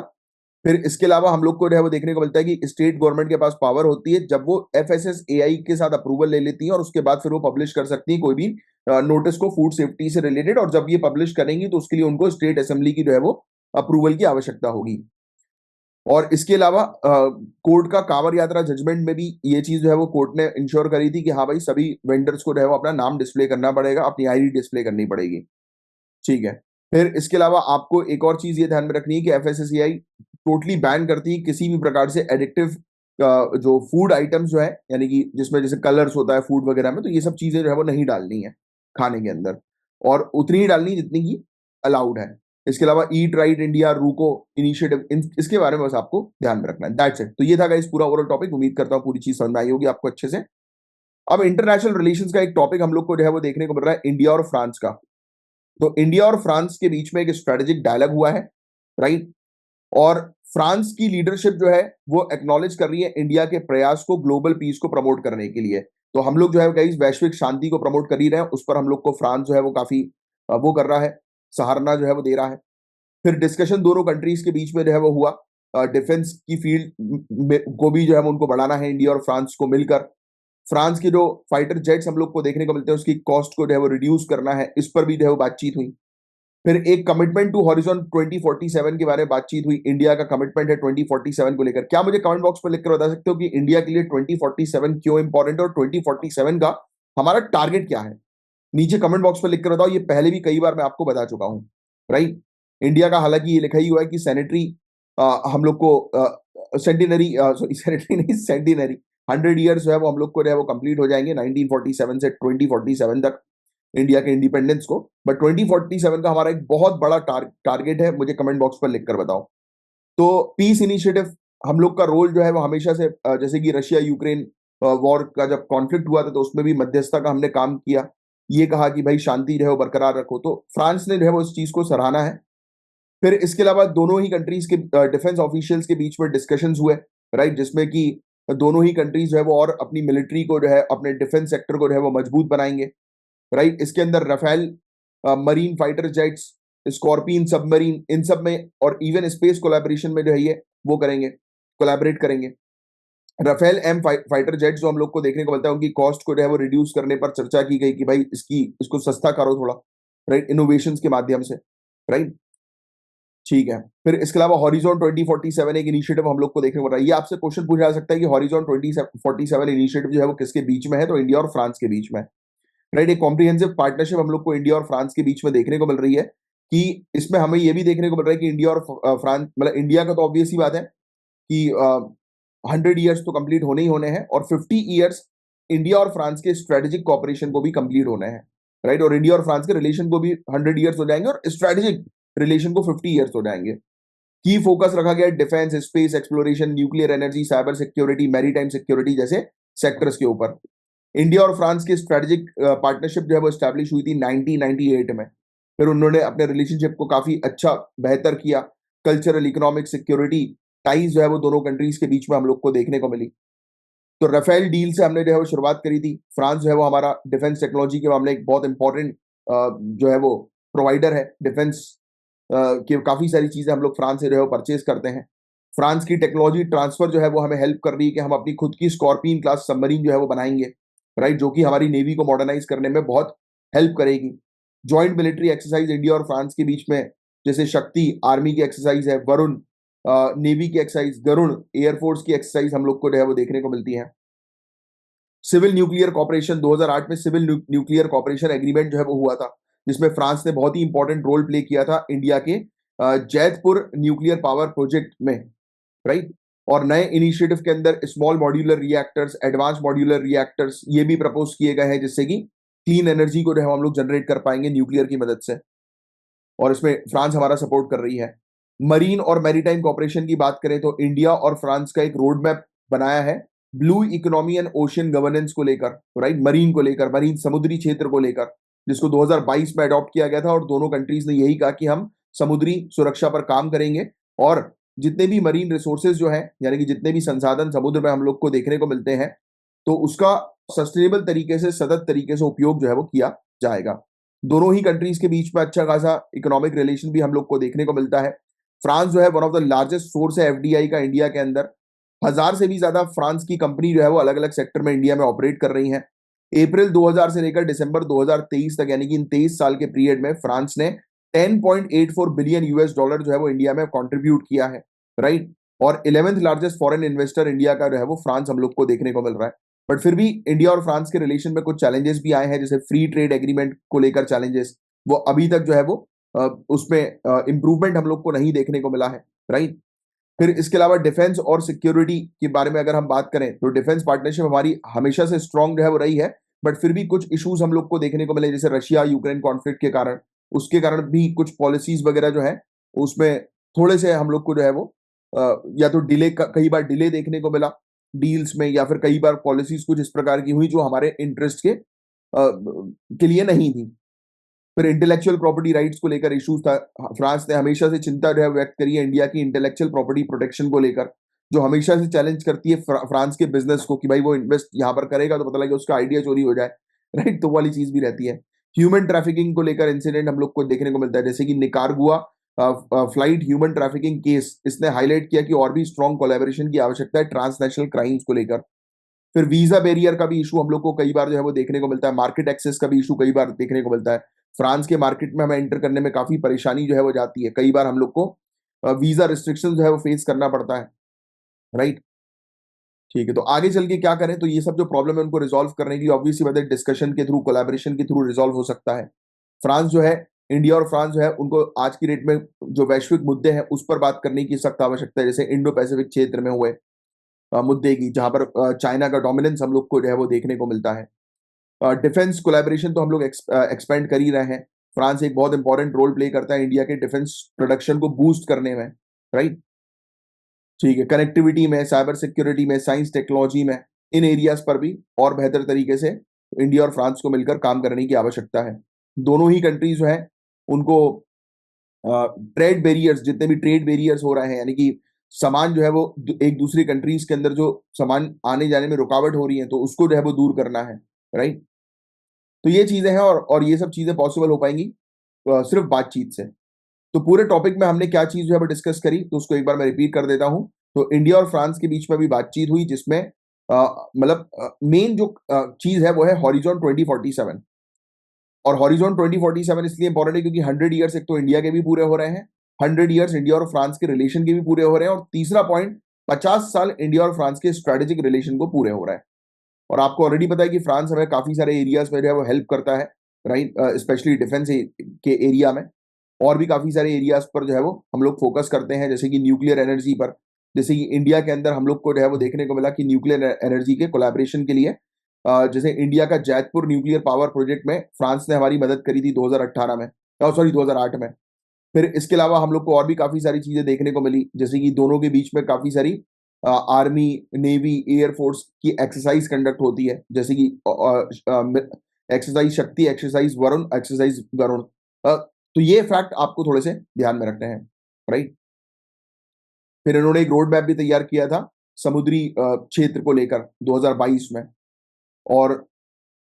फिर इसके अलावा हम लोग को जो है वो देखने को मिलता है कि स्टेट गवर्नमेंट के पास पावर होती है जब वो FSSAI के साथ अप्रूवल ले लेती है और उसके बाद फिर वो पब्लिश कर सकती है कोई भी नोटिस को फूड सेफ्टी से रिलेटेड। और जब ये पब्लिश करेंगी तो उसके लिए उनको स्टेट असेंबली की जो है वो अप्रूवल की आवश्यकता होगी। और इसके अलावा कोर्ट का कांवड़ यात्रा जजमेंट में भी ये चीज जो है वो कोर्ट ने इंश्योर करी थी कि हाँ भाई सभी वेंडर्स को जो है वो अपना नाम डिस्प्ले करना पड़ेगा, अपनी आईडी डिस्प्ले करनी पड़ेगी, ठीक है। फिर इसके अलावा आपको एक और चीज ये ध्यान में रखनी है कि FSSAI टोटली बैन करती है किसी भी प्रकार से एडिक्टिव जो फूड आइटम्स जो है, यानी कि जिसमें जैसे कलर्स होता है फूड वगैरह में, तो ये सब चीजें जो है वो नहीं डालनी है खाने के अंदर, और उतनी ही डालनी जितनी की अलाउड है। इसके अलावा ईट राइट इंडिया, रूको इनिशिएटिव, इसके बारे में बस आपको ध्यान में रखना है। That's it. तो ये था गाइस पूरा ओवरऑल टॉपिक। उम्मीद करता हूँ पूरी चीज समझ में आई होगी आपको अच्छे से। अब इंटरनेशनल रिलेशंस का एक टॉपिक हम लोग को जो है वो देखने को मिल रहा है, इंडिया और फ्रांस का। तो इंडिया और फ्रांस के बीच में एक स्ट्रेटेजिक डायलॉग हुआ है, राइट। और फ्रांस की लीडरशिप जो है वो एक्नॉलेज कर रही है इंडिया के प्रयास को ग्लोबल पीस को प्रमोट करने के लिए। तो हम लोग जो है गाइस वैश्विक शांति को प्रमोट कर ही रहे हैं, उस पर हम लोग को फ्रांस जो है वो काफी वो कर रहा है, सराहना जो है वो दे रहा है। फिर डिस्कशन दोनों कंट्रीज के बीच में जो है वो हुआ, डिफेंस की फील्ड को भी जो है उनको बढ़ाना है इंडिया और फ्रांस को मिलकर। फ्रांस के जो फाइटर जेट्स हम लोग को देखने को मिलते हैं उसकी कॉस्ट को जो है वो रिड्यूस करना है, इस पर भी जो है वो बातचीत हुई। फिर एक कमिटमेंट टू हॉरिजॉन 2047 के बारे में बातचीत हुई। इंडिया का कमिटमेंट है 2047 को लेकर। क्या मुझे कमेंट बॉक्स पर लिखकर बता सकते हो कि इंडिया के लिए 2047 क्यों इंपॉर्टेंट है और 2047 का हमारा टारगेट क्या है? नीचे कमेंट बॉक्स पर लिखकर बताओ। ये पहले भी कई बार मैं आपको बता चुका हूं, राइट। इंडिया का हालांकि ये लिखा ही हुआ है कि सैनिटरी हम लोग को सेंटिनरी, सॉरी सैनिटरी नहीं, सेंटिनरी 100 ईयर्स जो है वो हम लोग को जो है वो कंप्लीट हो जाएंगे 1947 से 2047 तक इंडिया के इंडिपेंडेंस को। बट 2047 का हमारा एक बहुत बड़ा टारगेट है, मुझे कमेंट बॉक्स पर लिखकर बताओ। तो पीस इनिशिएटिव हम लोग का रोल जो है वो हमेशा से, जैसे कि रशिया यूक्रेन वॉर का जब कॉन्फ्लिक्ट हुआ था तो उसमें भी मध्यस्थता का हमने काम किया, ये कहा कि भाई शांति जो है वो बरकरार रखो। तो फ्रांस ने जो है वो इस चीज को सराहना है। फिर इसके अलावा दोनों ही कंट्रीज के डिफेंस ऑफिशियल्स के बीच में डिस्कशंस हुए, राइट, जिसमें कि दोनों ही कंट्रीज जो है वो और अपनी मिलिट्री को जो है, अपने डिफेंस सेक्टर को जो है वो मजबूत बनाएंगे, राइट। इसके अंदर Rafale marine fighter jets, Scorpion submarine, इन सब में और इवन स्पेस कोलैबोरेशन में जो है ये वो करेंगे, कोलैबोरेट करेंगे। राफेल एम फाइटर जेट जो हम लोग को देखने को मिलता है उनकी कॉस्ट को जो है वो रिड्यूस करने पर चर्चा की गई कि भाई इसको सस्ता करो थोड़ा, राइट, इनोवेशंस के माध्यम से, राइट। ठीक है। फिर इसके अलावा हॉरिजॉन 2047 एक इनिशिएटिव हम लोग को देखने को मिल रहा है। ये आपसे क्वेश्चन पूछा जा सकता है कि हॉरिजॉन 2047 इनिशिएटिव जो है वो किसके बीच में है? तो इंडिया और फ्रांस के बीच में, राइट। एक कॉम्प्रिहेंसिव पार्टनरशिप हम लोग को इंडिया और फ्रांस के बीच में देखने को मिल रही है कि इसमें हमें ये भी देखने को मिल रहा है कि इंडिया और फ्रांस, मतलब इंडिया का तो ऑब्वियस ही बात है कि 100 ईयर्स तो कंप्लीट होने ही होने हैं और 50 ईयर्स इंडिया और फ्रांस के स्ट्रेटेजिक कॉपरेशन को भी कंप्लीट होने हैं, राइट। और इंडिया और फ्रांस के रिलेशन को भी 100 ईयर्स हो जाएंगे और स्ट्रेटेजिक रिलेशन को 50 ईयर्स हो जाएंगे। की फोकस रखा गया है defence, space exploration, nuclear energy, cyber security, maritime security जैसे सेक्टर्स के ऊपर। इंडिया और फ्रांस की स्ट्रेटेजिक पार्टनरशिप जो है वो स्टैब्लिश हुई थी 1998 में। फिर उन्होंने अपने रिलेशनशिप को काफी अच्छा बेहतर किया। कल्चरल, इकोनॉमिक, सिक्योरिटी टाइज जो है वो दोनों कंट्रीज के बीच में हम लोग को देखने को मिली। तो राफेल डील से हमने जो है वो शुरुआत करी थी। फ्रांस जो है वो हमारा डिफेंस टेक्नोलॉजी के मामले एक बहुत इंपॉर्टेंट जो है वो प्रोवाइडर है। डिफेंस की काफी सारी चीजें हम लोग फ्रांस से जो है वो परचेज करते हैं। फ्रांस की टेक्नोलॉजी ट्रांसफर जो है वो हमें हेल्प कर रही है कि हम अपनी खुद की स्कॉर्पियन क्लास सबमरीन जो है वो बनाएंगे, राइट, जो कि हमारी नेवी को मॉडर्नाइज करने में बहुत हेल्प करेगी। जॉइंट मिलिट्री एक्सरसाइज इंडिया और फ्रांस के बीच में, जैसे शक्ति आर्मी की एक्सरसाइज है, वरुण नेवी की एक्सरसाइज, गरुण एयरफोर्स की एक्सरसाइज हम लोग को जो है वो देखने को मिलती है। सिविल न्यूक्लियर कॉपरेशन 2008 में सिविल न्यूक्लियर कॉपरेशन एग्रीमेंट जो है वो हुआ था, जिसमें फ्रांस ने बहुत ही इंपॉर्टेंट रोल प्ले किया था इंडिया के जैतपुर न्यूक्लियर पावर प्रोजेक्ट में, राइट। और नए इनिशिएटिव के अंदर small modular reactors, advance modular reactors ये भी प्रपोज किए गए हैं, जिससे कि क्लीन एनर्जी को जो है हम लोग जनरेट कर पाएंगे न्यूक्लियर की मदद से, और इसमें फ्रांस हमारा सपोर्ट कर रही है। मरीन और मैरीटाइम कॉपरेशन की बात करें तो इंडिया और फ्रांस का एक रोड मैप बनाया है blue economy and ocean governance को लेकर, राइट, मरीन को लेकर, मरीन समुद्री क्षेत्र को लेकर, जिसको 2022 में अडॉप्ट किया गया था। और दोनों कंट्रीज ने यही कहा कि हम समुद्री सुरक्षा पर काम करेंगे और जितने भी मरीन रिसोर्सेज जो हैं, यानी कि जितने भी संसाधन समुद्र में हम लोग को देखने को मिलते हैं, तो उसका सस्टेनेबल तरीके से, सतत तरीके से उपयोग जो है वो किया जाएगा। दोनों ही कंट्रीज के बीच में अच्छा खासा इकोनॉमिक रिलेशन भी हम लोग को देखने को मिलता है। फ्रांस जो है one of the largest source है एफडीआई का इंडिया के अंदर। 1000 से भी ज्यादा फ्रांस की कंपनी जो है वो अलग अलग सेक्टर में इंडिया में ऑपरेट कर रही हैं। अप्रैल 2000 से लेकर दिसंबर 2023 तक, यानी कि इन 23 साल के पीरियड में फ्रांस ने 10.84 बिलियन यूएस डॉलर जो है वो इंडिया में कंट्रीब्यूट किया है, राइट। और 11th largest foreign investor India का जो है वो फ्रांस हम लोग को देखने को मिल रहा है। बट फिर भी इंडिया और फ्रांस के रिलेशन में कुछ चैलेंजेस भी आए हैं, जैसे फ्री ट्रेड एग्रीमेंट को लेकर चैलेंजेस, वो अभी तक जो है वो उसमें इंप्रूवमेंट हम लोग को नहीं देखने को मिला है, राइट। फिर इसके अलावा डिफेंस और सिक्योरिटी के बारे में अगर हम बात करें तो डिफेंस पार्टनरशिप हमारी हमेशा से स्ट्रांग जो है वो रही है। बट फिर भी कुछ इश्यूज हम लोग को देखने को मिले, जैसे रशिया यूक्रेन कॉन्फ्लिक्ट के कारण, उसके कारण भी कुछ पॉलिसीज वगैरह जो है उसमें थोड़े से हम लोग को जो है वो या तो डिले, कई बार डिले देखने को मिला डील्स में, या फिर कई बार पॉलिसीज कुछ इस प्रकार की हुई जो हमारे इंटरेस्ट के लिए नहीं थी। फिर इंटेलेक्चुअल प्रॉपर्टी राइट्स को लेकर इश्यूज था। फ्रांस ने हमेशा से चिंता जो है व्यक्त करी है इंडिया की इंटेलेक्चुअल प्रॉपर्टी प्रोटेक्शन को लेकर, जो हमेशा से चैलेंज करती है फ्रांस के बिजनेस को कि भाई वो इन्वेस्ट यहाँ पर करेगा तो पता लगे उसका आइडिया चोरी हो जाए, राइट। तो वाली चीज भी रहती है। ह्यूमन ट्रैफिकिंग को लेकर इंसिडेंट हम लोग को देखने को मिलता है, जैसे कि Nicaragua flight human trafficking case, इसने हाईलाइट किया कि और भी स्ट्रॉन्ग कोलैबोरेशन की आवश्यकता है ट्रांसनेशनल क्राइम्स को लेकर। फिर वीजा बैरियर का भी इशू हम लोग को कई बार जो है वो देखने को मिलता है। मार्केट एक्सेस का भी इशू कई बार देखने को मिलता है। फ्रांस के मार्केट में हमें एंटर करने में काफी परेशानी जो है वो जाती है, कई बार हम लोग को वीजा रिस्ट्रिक्शन जो है वो फेस करना पड़ता है, राइट। ठीक है, तो आगे चल के क्या करें, तो ये सब जो प्रॉब्लम है उनको रिजॉल्व करने की ऑब्वियसली बात है डिस्कशन के थ्रू, कोलैबोरेशन के थ्रू रिजॉल्व हो सकता है। फ्रांस जो है, इंडिया और फ्रांस जो है उनको आज की डेट में जो वैश्विक मुद्दे हैं उस पर बात करने की सख्त आवश्यकता है, जैसे इंडो पैसिफिक क्षेत्र में हुए मुद्दे की, जहां पर चाइना का डोमिनेंस हम लोग को जो है वो देखने को मिलता है। डिफेंस कोलैबोरेशन तो हम लोग एक्सपेंड कर ही रहे हैं। फ्रांस एक बहुत इंपॉर्टेंट रोल प्ले करता है इंडिया के डिफेंस प्रोडक्शन को बूस्ट करने में, राइट। ठीक है, कनेक्टिविटी में, साइबर सिक्योरिटी में, साइंस टेक्नोलॉजी में, इन एरियाज पर भी और बेहतर तरीके से इंडिया और फ्रांस को मिलकर काम करने की आवश्यकता है। दोनों ही कंट्रीज जो है उनको ट्रेड बैरियर्स, जितने भी ट्रेड बैरियर्स हो रहे हैं, यानी कि सामान जो है वो एक दूसरी कंट्रीज के अंदर जो सामान आने जाने में रुकावट हो रही है, तो उसको जो है वो दूर करना है, राइट। तो ये चीजें हैं, और ये सब चीजें पॉसिबल हो पाएंगी सिर्फ बातचीत से। तो पूरे टॉपिक में हमने क्या चीज जो है वो डिस्कस करी, तो उसको एक बार मैं रिपीट कर देता हूं। तो इंडिया और फ्रांस के बीच में भी बातचीत हुई, जिसमें मतलब मेन जो चीज है वो है हॉरिजॉन 2047। और हॉरिजॉन 2047 इसलिए इंपॉर्टेंट है क्योंकि 100 ईयर्स एक तो इंडिया के भी पूरे हो रहे हैं, 100 ईयर्स इंडिया और फ्रांस के रिलेशन के भी पूरे हो रहे हैं, और तीसरा पॉइंट, 50 साल इंडिया और फ्रांस के स्ट्रेटेजिक रिलेशन को पूरे हो रहा है। और आपको ऑलरेडी पता है कि फ्रांस हमें काफी सारे एरियाज में जो है वो हेल्प करता है, राइट, स्पेशली डिफेंस के एरिया में। और भी काफी सारे एरियाज पर जो है वो हम लोग फोकस करते हैं, जैसे कि न्यूक्लियर एनर्जी पर। जैसे कि इंडिया के अंदर हम लोग को जो है वो देखने को मिला कि न्यूक्लियर एनर्जी के कोलैबोरेशन के लिए जैसे इंडिया का जैतपुर न्यूक्लियर पावर प्रोजेक्ट में फ्रांस ने हमारी मदद करी थी 2018 में, सॉरी 2008 में। फिर इसके अलावा हम लोग को और भी काफी सारी चीजें देखने को मिली, जैसे कि दोनों के बीच में काफी सारी आर्मी, नेवी, एयरफोर्स की एक्सरसाइज कंडक्ट होती है, जैसे कि एक्सरसाइज शक्ति, एक्सरसाइज वरुण, एक्सरसाइज गरुण। तो ये फैक्ट आपको थोड़े से ध्यान में रखने हैं, राइट। फिर इन्होंने एक रोड मैप भी तैयार किया था समुद्री क्षेत्र को लेकर 2022 में। और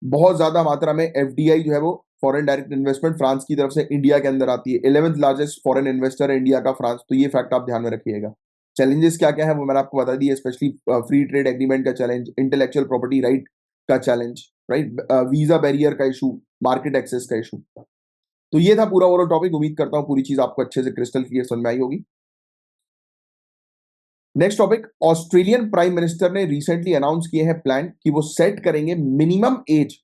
बहुत ज्यादा मात्रा में एफडीआई जो है वो फॉरेन डायरेक्ट इन्वेस्टमेंट फ्रांस की तरफ से इंडिया के अंदर आती है। 11th लार्जेस्ट फॉरेन इन्वेस्टर है इंडिया का फ्रांस। तो ये फैक्ट आप ध्यान में रखिएगा। चैलेंजेस क्या क्या है वो मैंने आपको बता दी, स्पेशली फ्री ट्रेड एग्रीमेंट का चैलेंज, इंटेलेक्चुअल प्रॉपर्टी राइट का चैलेंज, राइट, वीजा बैरियर का इशू, मार्केट एक्सेस का इशू। तो ये था पूरा ओवरऑल टॉपिक। उम्मीद करता हूं पूरी चीज आपको अच्छे से क्रिस्टल क्लियर समझ में आई होगी। Next topic, Australian prime minister ने रिसेंटली अनाउंस किए हैं प्लान कि वो सेट करेंगे मिनिमम एज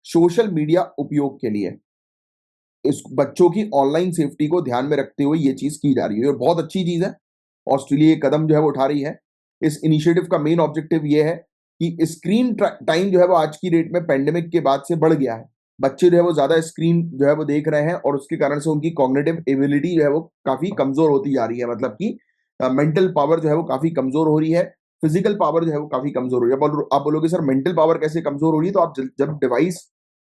सोशल मीडिया उपयोग के लिए। इस बच्चों की ऑनलाइन सेफ्टी को ध्यान में रखते हुए ये चीज की जा रही है, और बहुत अच्छी चीज है। ऑस्ट्रेलिया कदम जो है वो उठा रही है। इस इनिशिएटिव का मेन ऑब्जेक्टिव ये है कि स्क्रीन टाइम जो है वो आज की डेट में पेंडेमिक के बाद से बढ़ गया है। बच्चे जो है वो ज्यादा स्क्रीन जो है वो देख रहे हैं, और उसके कारण से उनकी कॉग्निटिव एबिलिटी जो है वो काफी कमजोर होती जा रही है। मतलब कि मेंटल पावर जो है वो काफी कमजोर हो रही है, फिजिकल पावर जो है वो काफी कमजोर हो रही है। आप बोलोगे सर मेंटल पावर कैसे कमजोर हो रही है, तो आप जब डिवाइस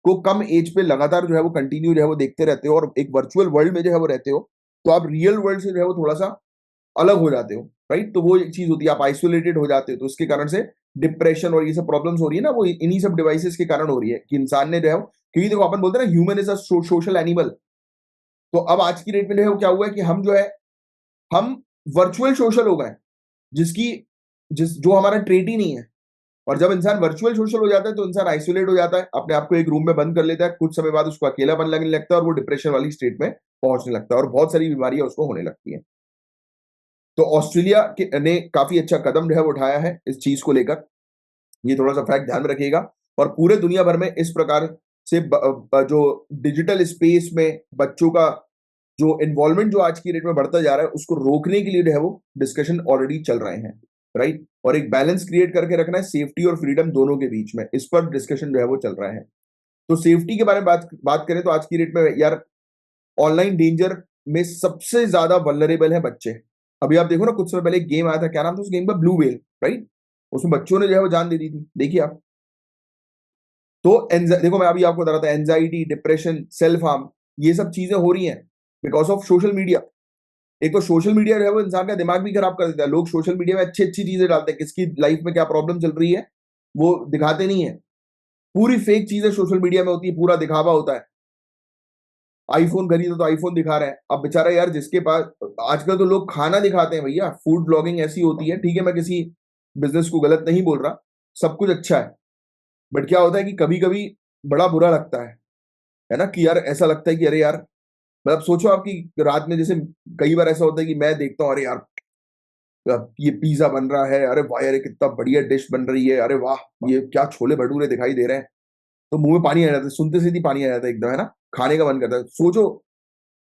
को कम एज पे लगातार जो है वो कंटिन्यू जो है वो देखते रहते हो, और एक वर्चुअल वर्ल्ड में जो है वो रहते हो, तो आप रियल वर्ल्ड से जो है वो थोड़ा सा अलग हो जाते हो, राइट। तो वो एक चीज होती है, आप आइसोलेटेड हो जाते हो। तो इसके कारण से डिप्रेशन और ये सब प्रॉब्लम्स हो रही है ना, वो इन्हीं सब डिवाइसेस के कारण हो रही है कि इंसान ने जो है, क्योंकि देखो अपन बोलते हैं ना human is a social animal. तो अब आज की डेट में जो है क्या हुआ है कि हम जो है हम वर्चुअल सोशल हो गए, जिसकी जिस जो हमारा ट्रेट ही नहीं है। और जब इंसान वर्चुअल सोशल हो जाता है तो इंसान आइसोलेट हो जाता है, अपने आप को एक रूम में बंद कर लेता है। कुछ समय बाद उसको अकेलापन लगने लगता है, और वो डिप्रेशन वाली स्टेट में पहुंचने लगता है, और बहुत सारी बीमारियां उसको होने लगती है। तो ऑस्ट्रेलिया ने काफी अच्छा कदम जो है वो उठाया है इस चीज को लेकर। ये थोड़ा सा फैक्ट ध्यान में रखिएगा। और पूरे दुनिया भर में इस प्रकार से जो डिजिटल स्पेस में बच्चों का जो इन्वॉल्वमेंट जो आज की डेट में बढ़ता जा रहा है, उसको रोकने के लिए जो है वो डिस्कशन ऑलरेडी चल रहे हैं, राइट। और एक बैलेंस क्रिएट करके रखना है सेफ्टी और फ्रीडम दोनों के बीच में, इस पर डिस्कशन जो है वो चल रहा है। तो सेफ्टी के बारे में बात करें तो आज की डेट में यार ऑनलाइन डेंजर में सबसे ज्यादा वल्नरेबल है बच्चे। अभी आप देखो ना, कुछ समय पहले एक गेम आया था, क्या नाम था उस गेम का, ब्लू वेल, राइट? उसमें बच्चों ने जो है वो जान दे दी थी, देखिए आप। तो देखो, मैं अभी आपको बता रहा था, एंजाइटी, डिप्रेशन, सेल्फ हार्म, ये सब चीजें हो रही हैं बिकॉज ऑफ सोशल मीडिया। एक तो सोशल मीडिया जो है वो इंसान का दिमाग भी खराब कर देता है। लोग सोशल मीडिया में अच्छी अच्छी चीजें डालते हैं, किसकी लाइफ में क्या प्रॉब्लम चल रही है वो दिखाते नहीं है। पूरी फेक चीजें सोशल मीडिया में होती है, पूरा दिखावा होता है। आईफोन खरीदो तो आईफोन दिखा रहे हैं। अब बेचारा यार जिसके पास, आजकल तो लोग खाना दिखाते हैं भैया, फूड ब्लॉगिंग ऐसी होती है। ठीक है, मैं किसी बिजनेस को गलत नहीं बोल रहा, सब कुछ अच्छा है, बट क्या होता है कि कभी कभी बड़ा बुरा लगता है ना, कि यार ऐसा लगता है कि अरे यार, मतलब सोचो आपकी रात में, जैसे कई बार ऐसा होता है कि मैं देखता हूँ, अरे यार ये पिज्जा बन रहा है, अरे वाह यार ये कितना बढ़िया डिश बन रही है, अरे वाह ये क्या छोले भटूरे दिखाई दे रहे हैं, तो मुंह में पानी आ जाता है, सुनते से ही पानी आ जाता है एकदम, है ना, खाने का मन करता है। सोचो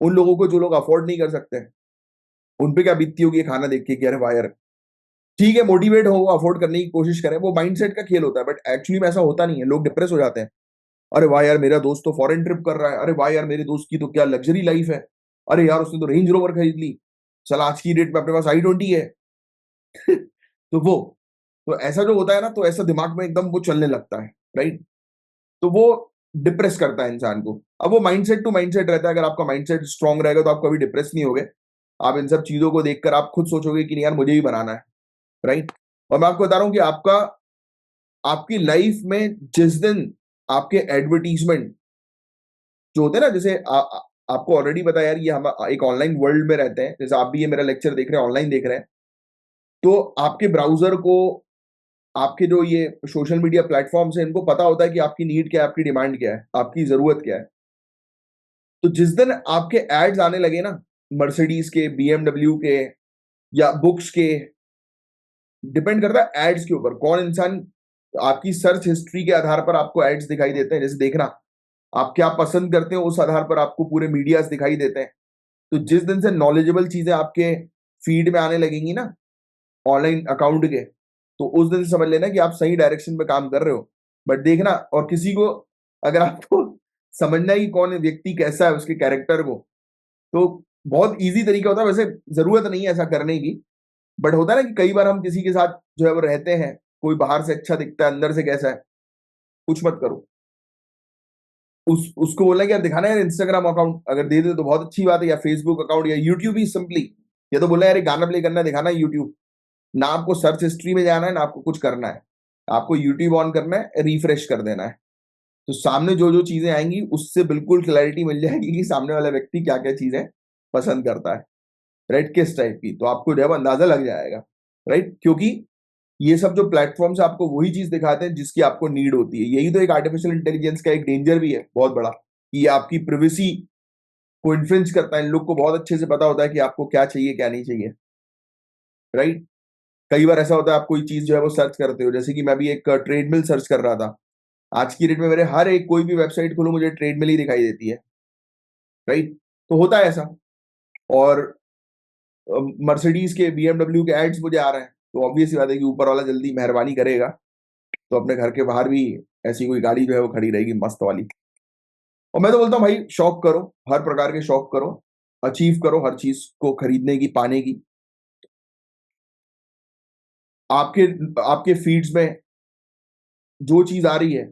उन लोगों को जो लोग अफोर्ड नहीं कर सकते हैं, उन पे क्या बीतती होगी ये खाना देख के कि अरे वाह यार। ठीक है, मोटिवेट हो, अफोर्ड करने की कोशिश करें, वो माइंडसेट का खेल होता है, बट एक्चुअली में ऐसा होता नहीं है। लोग डिप्रेस हो जाते हैं, अरे वाह यार मेरा दोस्त तो फॉरेन ट्रिप कर रहा है, अरे वाह यार मेरे दोस्त की तो क्या लग्जरी लाइफ है, अरे यार उसने तो रेंज रोवर खरीद ली, चल आज की डेट में अपने पास i20 है। तो वो, तो ऐसा जो होता है ना, तो ऐसा दिमाग में एकदम वो चलने लगता है, राइट? तो वो डिप्रेस करता है इंसान को। अब वो माइंडसेट टू माइंडसेट रहता है, अगर आपका माइंडसेट स्ट्रांग रहेगा तो आप कभी डिप्रेस नहीं होगे। आप इन सब चीजों को देखकर आप खुद सोचोगे कि नहीं यार मुझे भी बनाना है, राइट? और मैं आपको बता रहा हूं कि आपका, आपकी लाइफ में जिस दिन आपके एडवर्टीजमेंट जो होते हैं ना, जैसे आपको ऑलरेडी पता है यार, ये हम एक ऑनलाइन वर्ल्ड में रहते हैं, जैसे आप भी ये मेरा लेक्चर देख रहे हैं, ऑनलाइन देख रहे हैं, तो आपके ब्राउजर को, आपके जो ये सोशल मीडिया प्लेटफॉर्म्स हैं, इनको पता होता है कि आपकी नीड क्या है, आपकी डिमांड क्या है, आपकी जरूरत क्या है। तो जिस दिन आपके एड्स आने लगे ना, मर्सिडीज के, बीएमडब्ल्यू के, या बुक्स के, डिपेंड करता है एड्स के ऊपर, कौन इंसान, आपकी सर्च हिस्ट्री के आधार पर आपको एड्स दिखाई देते हैं। जैसे देखना, आप क्या पसंद करते हो उस आधार पर आपको पूरे मीडियाज दिखाई देते हैं। तो जिस दिन से नॉलेजेबल चीजें आपके फीड में आने लगेंगी ना, ऑनलाइन अकाउंट के, तो उस दिन से समझ लेना कि आप सही डायरेक्शन में काम कर रहे हो। बट देखना, और किसी को, अगर आपको समझना ही कौन व्यक्ति कैसा है, उसके कैरेक्टर को, तो बहुत इजी तरीका होता है। वैसे जरूरत नहीं है ऐसा करने की, बट होता है ना कि कई बार हम किसी के साथ जो है वो रहते हैं, कोई बाहर से अच्छा दिखता है, अंदर से कैसा है, कुछ मत करो। उसको बोलना कि यार दिखाना है यार इंस्टाग्राम अकाउंट, अगर दे दे तो बहुत अच्छी बात है, या फेसबुक अकाउंट, या यूट्यूब ही सिंपली, या तो बोलना यार एक गाना प्ले करना है, दिखाना है यूट्यूब। ना आपको सर्च हिस्ट्री में जाना है, ना आपको कुछ करना है, आपको यूट्यूब ऑन करना है, रिफ्रेश कर देना है। तो सामने जो जो चीजें आएंगी उससे बिल्कुल क्लैरिटी मिल जाएगी कि सामने वाला व्यक्ति क्या क्या चीजें पसंद करता है, राइट, किस टाइप की, तो आपको जो है वो अंदाजा लग जाएगा, राइट? क्योंकि ये सब जो प्लेटफॉर्म्स आपको वही चीज दिखाते हैं जिसकी आपको नीड होती है। यही तो एक आर्टिफिशियल इंटेलिजेंस का एक डेंजर भी है बहुत बड़ा, कि ये आपकी प्रिवेसी को इन्फ्लुएंस करता है। इन लोग को बहुत अच्छे से पता होता है कि आपको क्या चाहिए क्या नहीं चाहिए, राइट? कई बार ऐसा होता है आप कोई चीज जो है वो सर्च करते हो, जैसे कि मैं भी एक ट्रेडमिल सर्च कर रहा था। आज की डेट में मेरे हर एक कोई भी वेबसाइट खोलो मुझे ट्रेडमिल ही दिखाई देती है, राइट? तो होता है ऐसा। और मर्सिडीज के, बीएमडब्ल्यू के एड्स मुझे आ रहे हैं, तो ऑब्वियस सी बात है कि ऊपर वाला जल्दी मेहरबानी करेगा, तो अपने घर के बाहर भी ऐसी कोई गाड़ी जो है वो खड़ी रहेगी मस्त वाली। और मैं तो बोलता हूँ भाई, शौक करो, हर प्रकार के शौक करो, अचीव करो हर चीज को खरीदने की, पाने की। आपके आपके फीड्स में जो चीज आ रही है,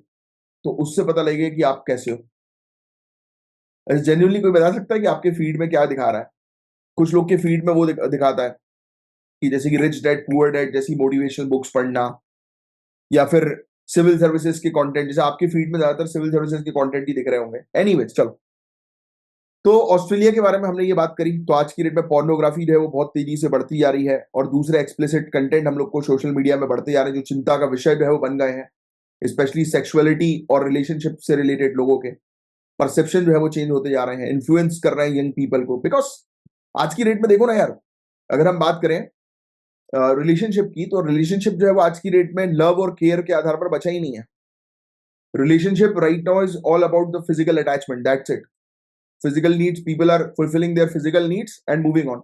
तो उससे पता लगेगा कि आप कैसे हो। जेन्युइनली कोई बता सकता है कि आपके फीड में क्या दिखा रहा है? कुछ लोग के फीड में वो दिखाता है कि जैसे कि रिच डैड पुअर डैड जैसी मोटिवेशनल बुक्स पढ़ना, या फिर सिविल सर्विसेज के कंटेंट, जैसे आपके फीड में ज्यादातर सिविल सर्विसेज के कंटेंट ही दिख रहे होंगे। एनीवेज चलो, तो ऑस्ट्रेलिया के बारे में हमने ये बात करी। तो आज की डेट में पोर्नोग्राफी जो है वो बहुत तेजी से बढ़ती जा रही है, और दूसरे एक्सप्लिसिट कंटेंट हम लोग को सोशल मीडिया में बढ़ते जा रहे हैं, जो चिंता का विषय जो है वो बन गए हैं। स्पेशली सेक्सुअलिटी और रिलेशनशिप से रिलेटेड लोगों के परसेप्शन जो है वो चेंज होते जा रहे हैं, इन्फ्लुएंस कर रहे हैं यंग पीपल को। बिकॉज आज की डेट में देखो ना यार, अगर हम बात करें रिलेशनशिप की, तो रिलेशनशिप जो है वो आज की डेट में लव और केयर के आधार पर बचा ही नहीं है। Relationship right now is all about the physical attachment, that's it. Physical needs, people are fulfilling their physical needs and moving on.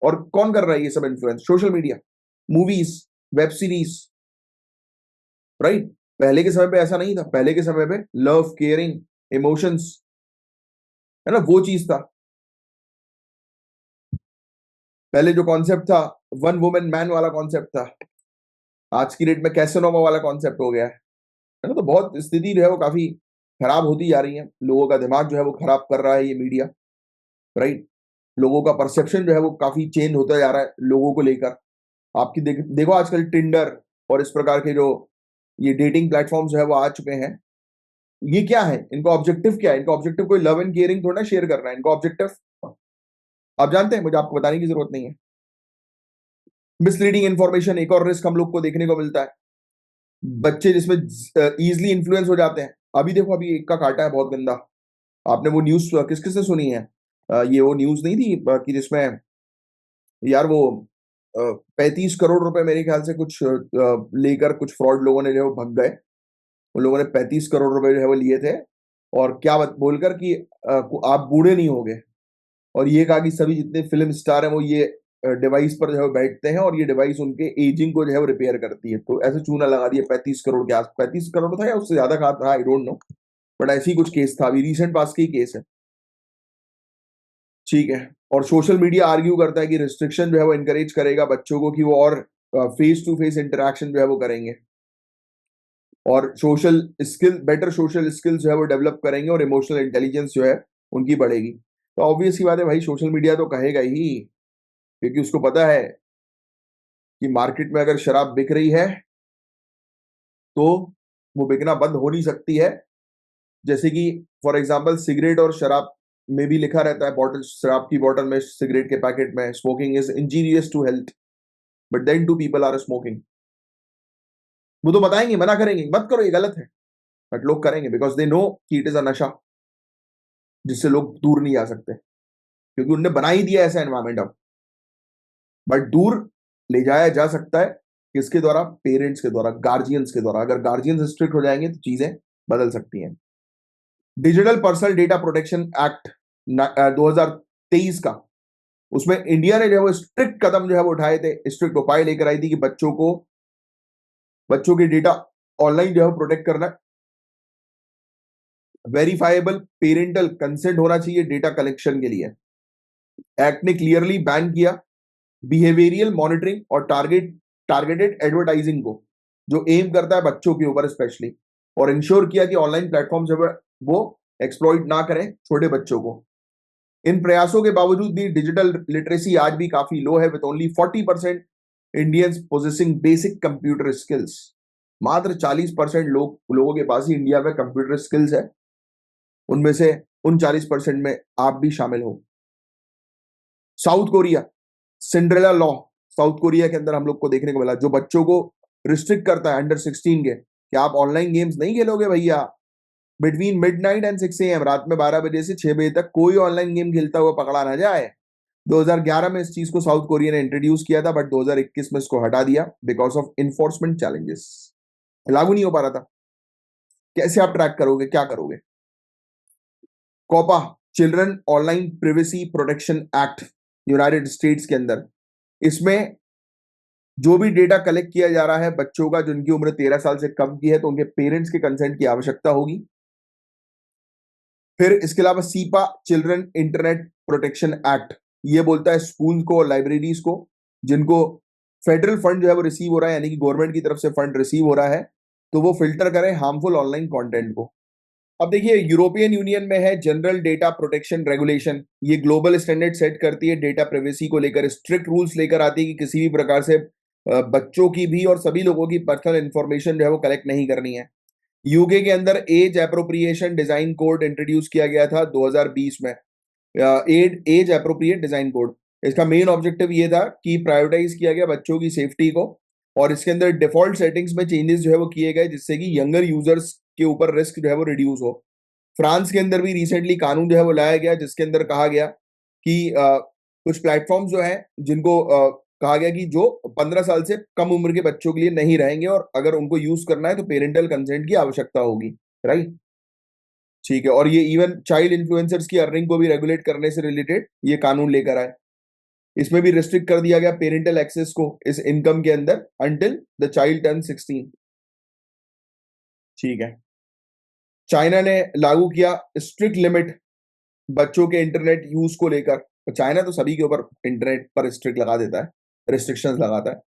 और कौन कर रहा है ये सब influence? Social media, movies, web series, right? पहले के समय पे ऐसा नहीं था। पहले के समय पे लव, केयरिंग, इमोशंस, है ना, वो चीज था। पहले जो कॉन्सेप्ट था वन वुमेन मैन वाला कॉन्सेप्ट था, आज की डेट में कैसेनोवा वाला कॉन्सेप्ट हो गया है ना। तो बहुत स्थिति जो है वो काफी खराब होती जा रही है, लोगों का दिमाग जो है वो खराब कर रहा है ये मीडिया, राइट। लोगों का परसेप्शन जो है वो काफी चेंज होता जा रहा है लोगों को लेकर। आपकी देखो आजकल टिंडर और इस प्रकार के जो ये डेटिंग प्लेटफॉर्म जो है वो आ चुके हैं। ये क्या है, इनका ऑब्जेक्टिव क्या है? इनका ऑब्जेक्टिव कोई लव एंड केयरिंग थोड़ा ना शेयर करना है, इनका ऑब्जेक्टिव आप जानते हैं, मुझे आपको बताने की जरूरत नहीं है। मिसलीडिंग इंफॉर्मेशन एक और रिस्क हम लोग को देखने को मिलता है, बच्चे जिसमें इजिली इन्फ्लुएंस हो जाते हैं। अभी देखो, अभी एक का काटा है बहुत गंदा, आपने वो न्यूज किस किस से सुनी है? ये वो न्यूज नहीं थी कि जिसमें यार वो 35 करोड़ रुपए मेरे ख्याल से कुछ लेकर कुछ फ्रॉड लोगों ने जो है वो भग गए। उन लोगों ने 35 करोड़ रुपए जो है वो लिए थे, और क्या बोलकर कि आप बूढ़े नहीं होगे, और ये कहा कि सभी जितने फिल्म स्टार हैं वो ये डिवाइस पर जो है वो बैठते हैं और ये डिवाइस उनके एजिंग को जो है वो रिपेयर करती है। तो ऐसे चूना लगा दिया 35 करोड़ के आस, 35 करोड़ था या उससे ज्यादा कहा था, आई डोंट नो, बट ऐसी कुछ केस था, अभी रिसेंट पास का ही केस है। ठीक है। और सोशल मीडिया आर्ग्यू करता है कि रिस्ट्रिक्शन जो है वो इनकरेज करेगा बच्चों को कि वो और फेस टू फेस इंटरेक्शन जो है वो करेंगे, और social skill, better social skills जो है वो डेवलप करेंगे, और इमोशनल इंटेलिजेंस जो है उनकी बढ़ेगी। तो ऑब्वियस सी बात है भाई, सोशल मीडिया तो कहेगा ही, क्योंकि उसको पता है कि मार्केट में अगर शराब बिक रही है तो वो बिकना बंद हो नहीं सकती है। जैसे कि फॉर एग्जांपल सिगरेट और शराब में भी लिखा रहता है, बॉटल, शराब की बॉटल में, सिगरेट के पैकेट में, smoking is injurious to health, but then too people are smoking. वो तो बताएंगे, मना करेंगे मत करो ये गलत है, बट लोग करेंगे बिकॉज दे नो कि इट इज अ नशा जिससे लोग दूर नहीं जा सकते, क्योंकि उनने बना ही दिया ऐसा एनवायरमेंट अब। बट दूर ले जाया जा सकता है किसके द्वारा? पेरेंट्स के द्वारा, गार्जियंस के द्वारा। अगर गार्जियंस स्ट्रिक्ट हो जाएंगे तो चीजें बदल सकती हैं। Digital personal data protection act 2023 का, उसमें इंडिया ने जो है वो स्ट्रिक्ट कदम जो है वो उठाए थे, स्ट्रिक्ट उपाय लेकर आई थी कि बच्चों के डेटा ऑनलाइन जो है प्रोटेक्ट करना। वेरीफाइबल पेरेंटल कंसेंट होना चाहिए डेटा कलेक्शन के लिए। एक्ट ने क्लियरली बैन किया बिहेवियरियल मॉनिटरिंग और टारगेटेड एडवर्टाइजिंग को, जो एम करता है बच्चों के ऊपर स्पेशली, और इंश्योर किया कि ऑनलाइन प्लेटफॉर्म जब वो एक्सप्लॉइट ना करें छोटे बच्चों को। इन प्रयासों के बावजूद भी डिजिटल लिटरेसी आज भी काफी लो है, with only 40% Indians possessing basic computer skills. मात्र 40% लोगों के पास ही इंडिया में कंप्यूटर स्किल्स है, उनमें से उन 40% में आप भी शामिल हो। South Korea, Cinderella law, south Korea के अंदर हम लोग को देखने को मिला, जो बच्चों को रिस्ट्रिक्ट करता है अंडर 16 के, कि आप ऑनलाइन गेम्स नहीं खेलोगे भैया बिटवीन मिडनाइट एंड 6 AM, रात में 12 बजे से 6 बजे तक कोई ऑनलाइन गेम खेलता हुआ पकड़ा ना जाए। 2011 में इस चीज को साउथ कोरिया ने इंट्रोड्यूस किया था, बट 2021 में इसको हटा दिया बिकॉज ऑफ इन्फोर्समेंट चैलेंजेस। लागू नहीं हो पा रहा था। कैसे आप ट्रैक करोगे, क्या करोगे? COPPA, children online privacy protection act, United States के अंदर, इसमें जो भी डेटा कलेक्ट किया जा रहा है बच्चों का जिनकी उम्र 13 साल से कम की है, तो उनके पेरेंट्स के कंसेंट की आवश्यकता होगी। फिर इसके अलावा cepa, children internet protection act, ये बोलता है स्कूल को और लाइब्रेरीज को जिनको फेडरल फंड जो है वो रिसीव हो रहा है, यानी कि गवर्नमेंट की तरफ से फंड रिसीव हो रहा है, तो वो फिल्टर करें हार्मफुल ऑनलाइन कंटेंट को। अब देखिए, यूरोपियन यूनियन में है जनरल डेटा प्रोटेक्शन रेगुलेशन, ये ग्लोबल स्टैंडर्ड सेट करती है डेटा प्राइवेसी को लेकर, स्ट्रिक्ट रूल्स लेकर आती है कि किसी भी प्रकार से बच्चों की भी और सभी लोगों की पर्सनल इंफॉर्मेशन जो है वो कलेक्ट नहीं करनी है। यूके के अंदर age appropriation design code introduce किया गया था 2020 में, एज एप्रोप्रिएट डिजाइन कोड। इसका मेन ऑब्जेक्टिव ये था कि प्रायोरिटाइज किया गया बच्चों की सेफ्टी को, और इसके अंदर डिफॉल्ट सेटिंग्स में चेंजेस जो है वो किए गए जिससे कि यंगर यूजर्स के ऊपर रिस्क जो है वो रिड्यूस हो। फ्रांस के अंदर भी रिसेंटली कानून जो है वो लाया गया जिसके अंदर कहा गया कि कुछ प्लेटफॉर्म जो है जिनको कहा गया कि जो 15 साल से कम उम्र के बच्चों के लिए नहीं रहेंगे, और अगर उनको यूज करना है तो पेरेंटल कंसेंट की आवश्यकता होगी, राइट। ठीक है। और ये इवन चाइल्ड इन्फ्लुएंसर्स की अर्निंग को भी रेगुलेट करने से रिलेटेड ये कानून लेकर आए। इसमें भी रिस्ट्रिक्ट कर दिया गया पेरेंटल एक्सेस को इस इनकम के अंदर अंटिल द चाइल्ड टर्न 16। ठीक है। चाइना ने लागू किया स्ट्रिक्ट लिमिट बच्चों के इंटरनेट यूज को लेकर, चाइना तो सभी के ऊपर इंटरनेट पर रिस्ट्रिक्ट लगा देता है, रिस्ट्रिक्शंस लगाता है।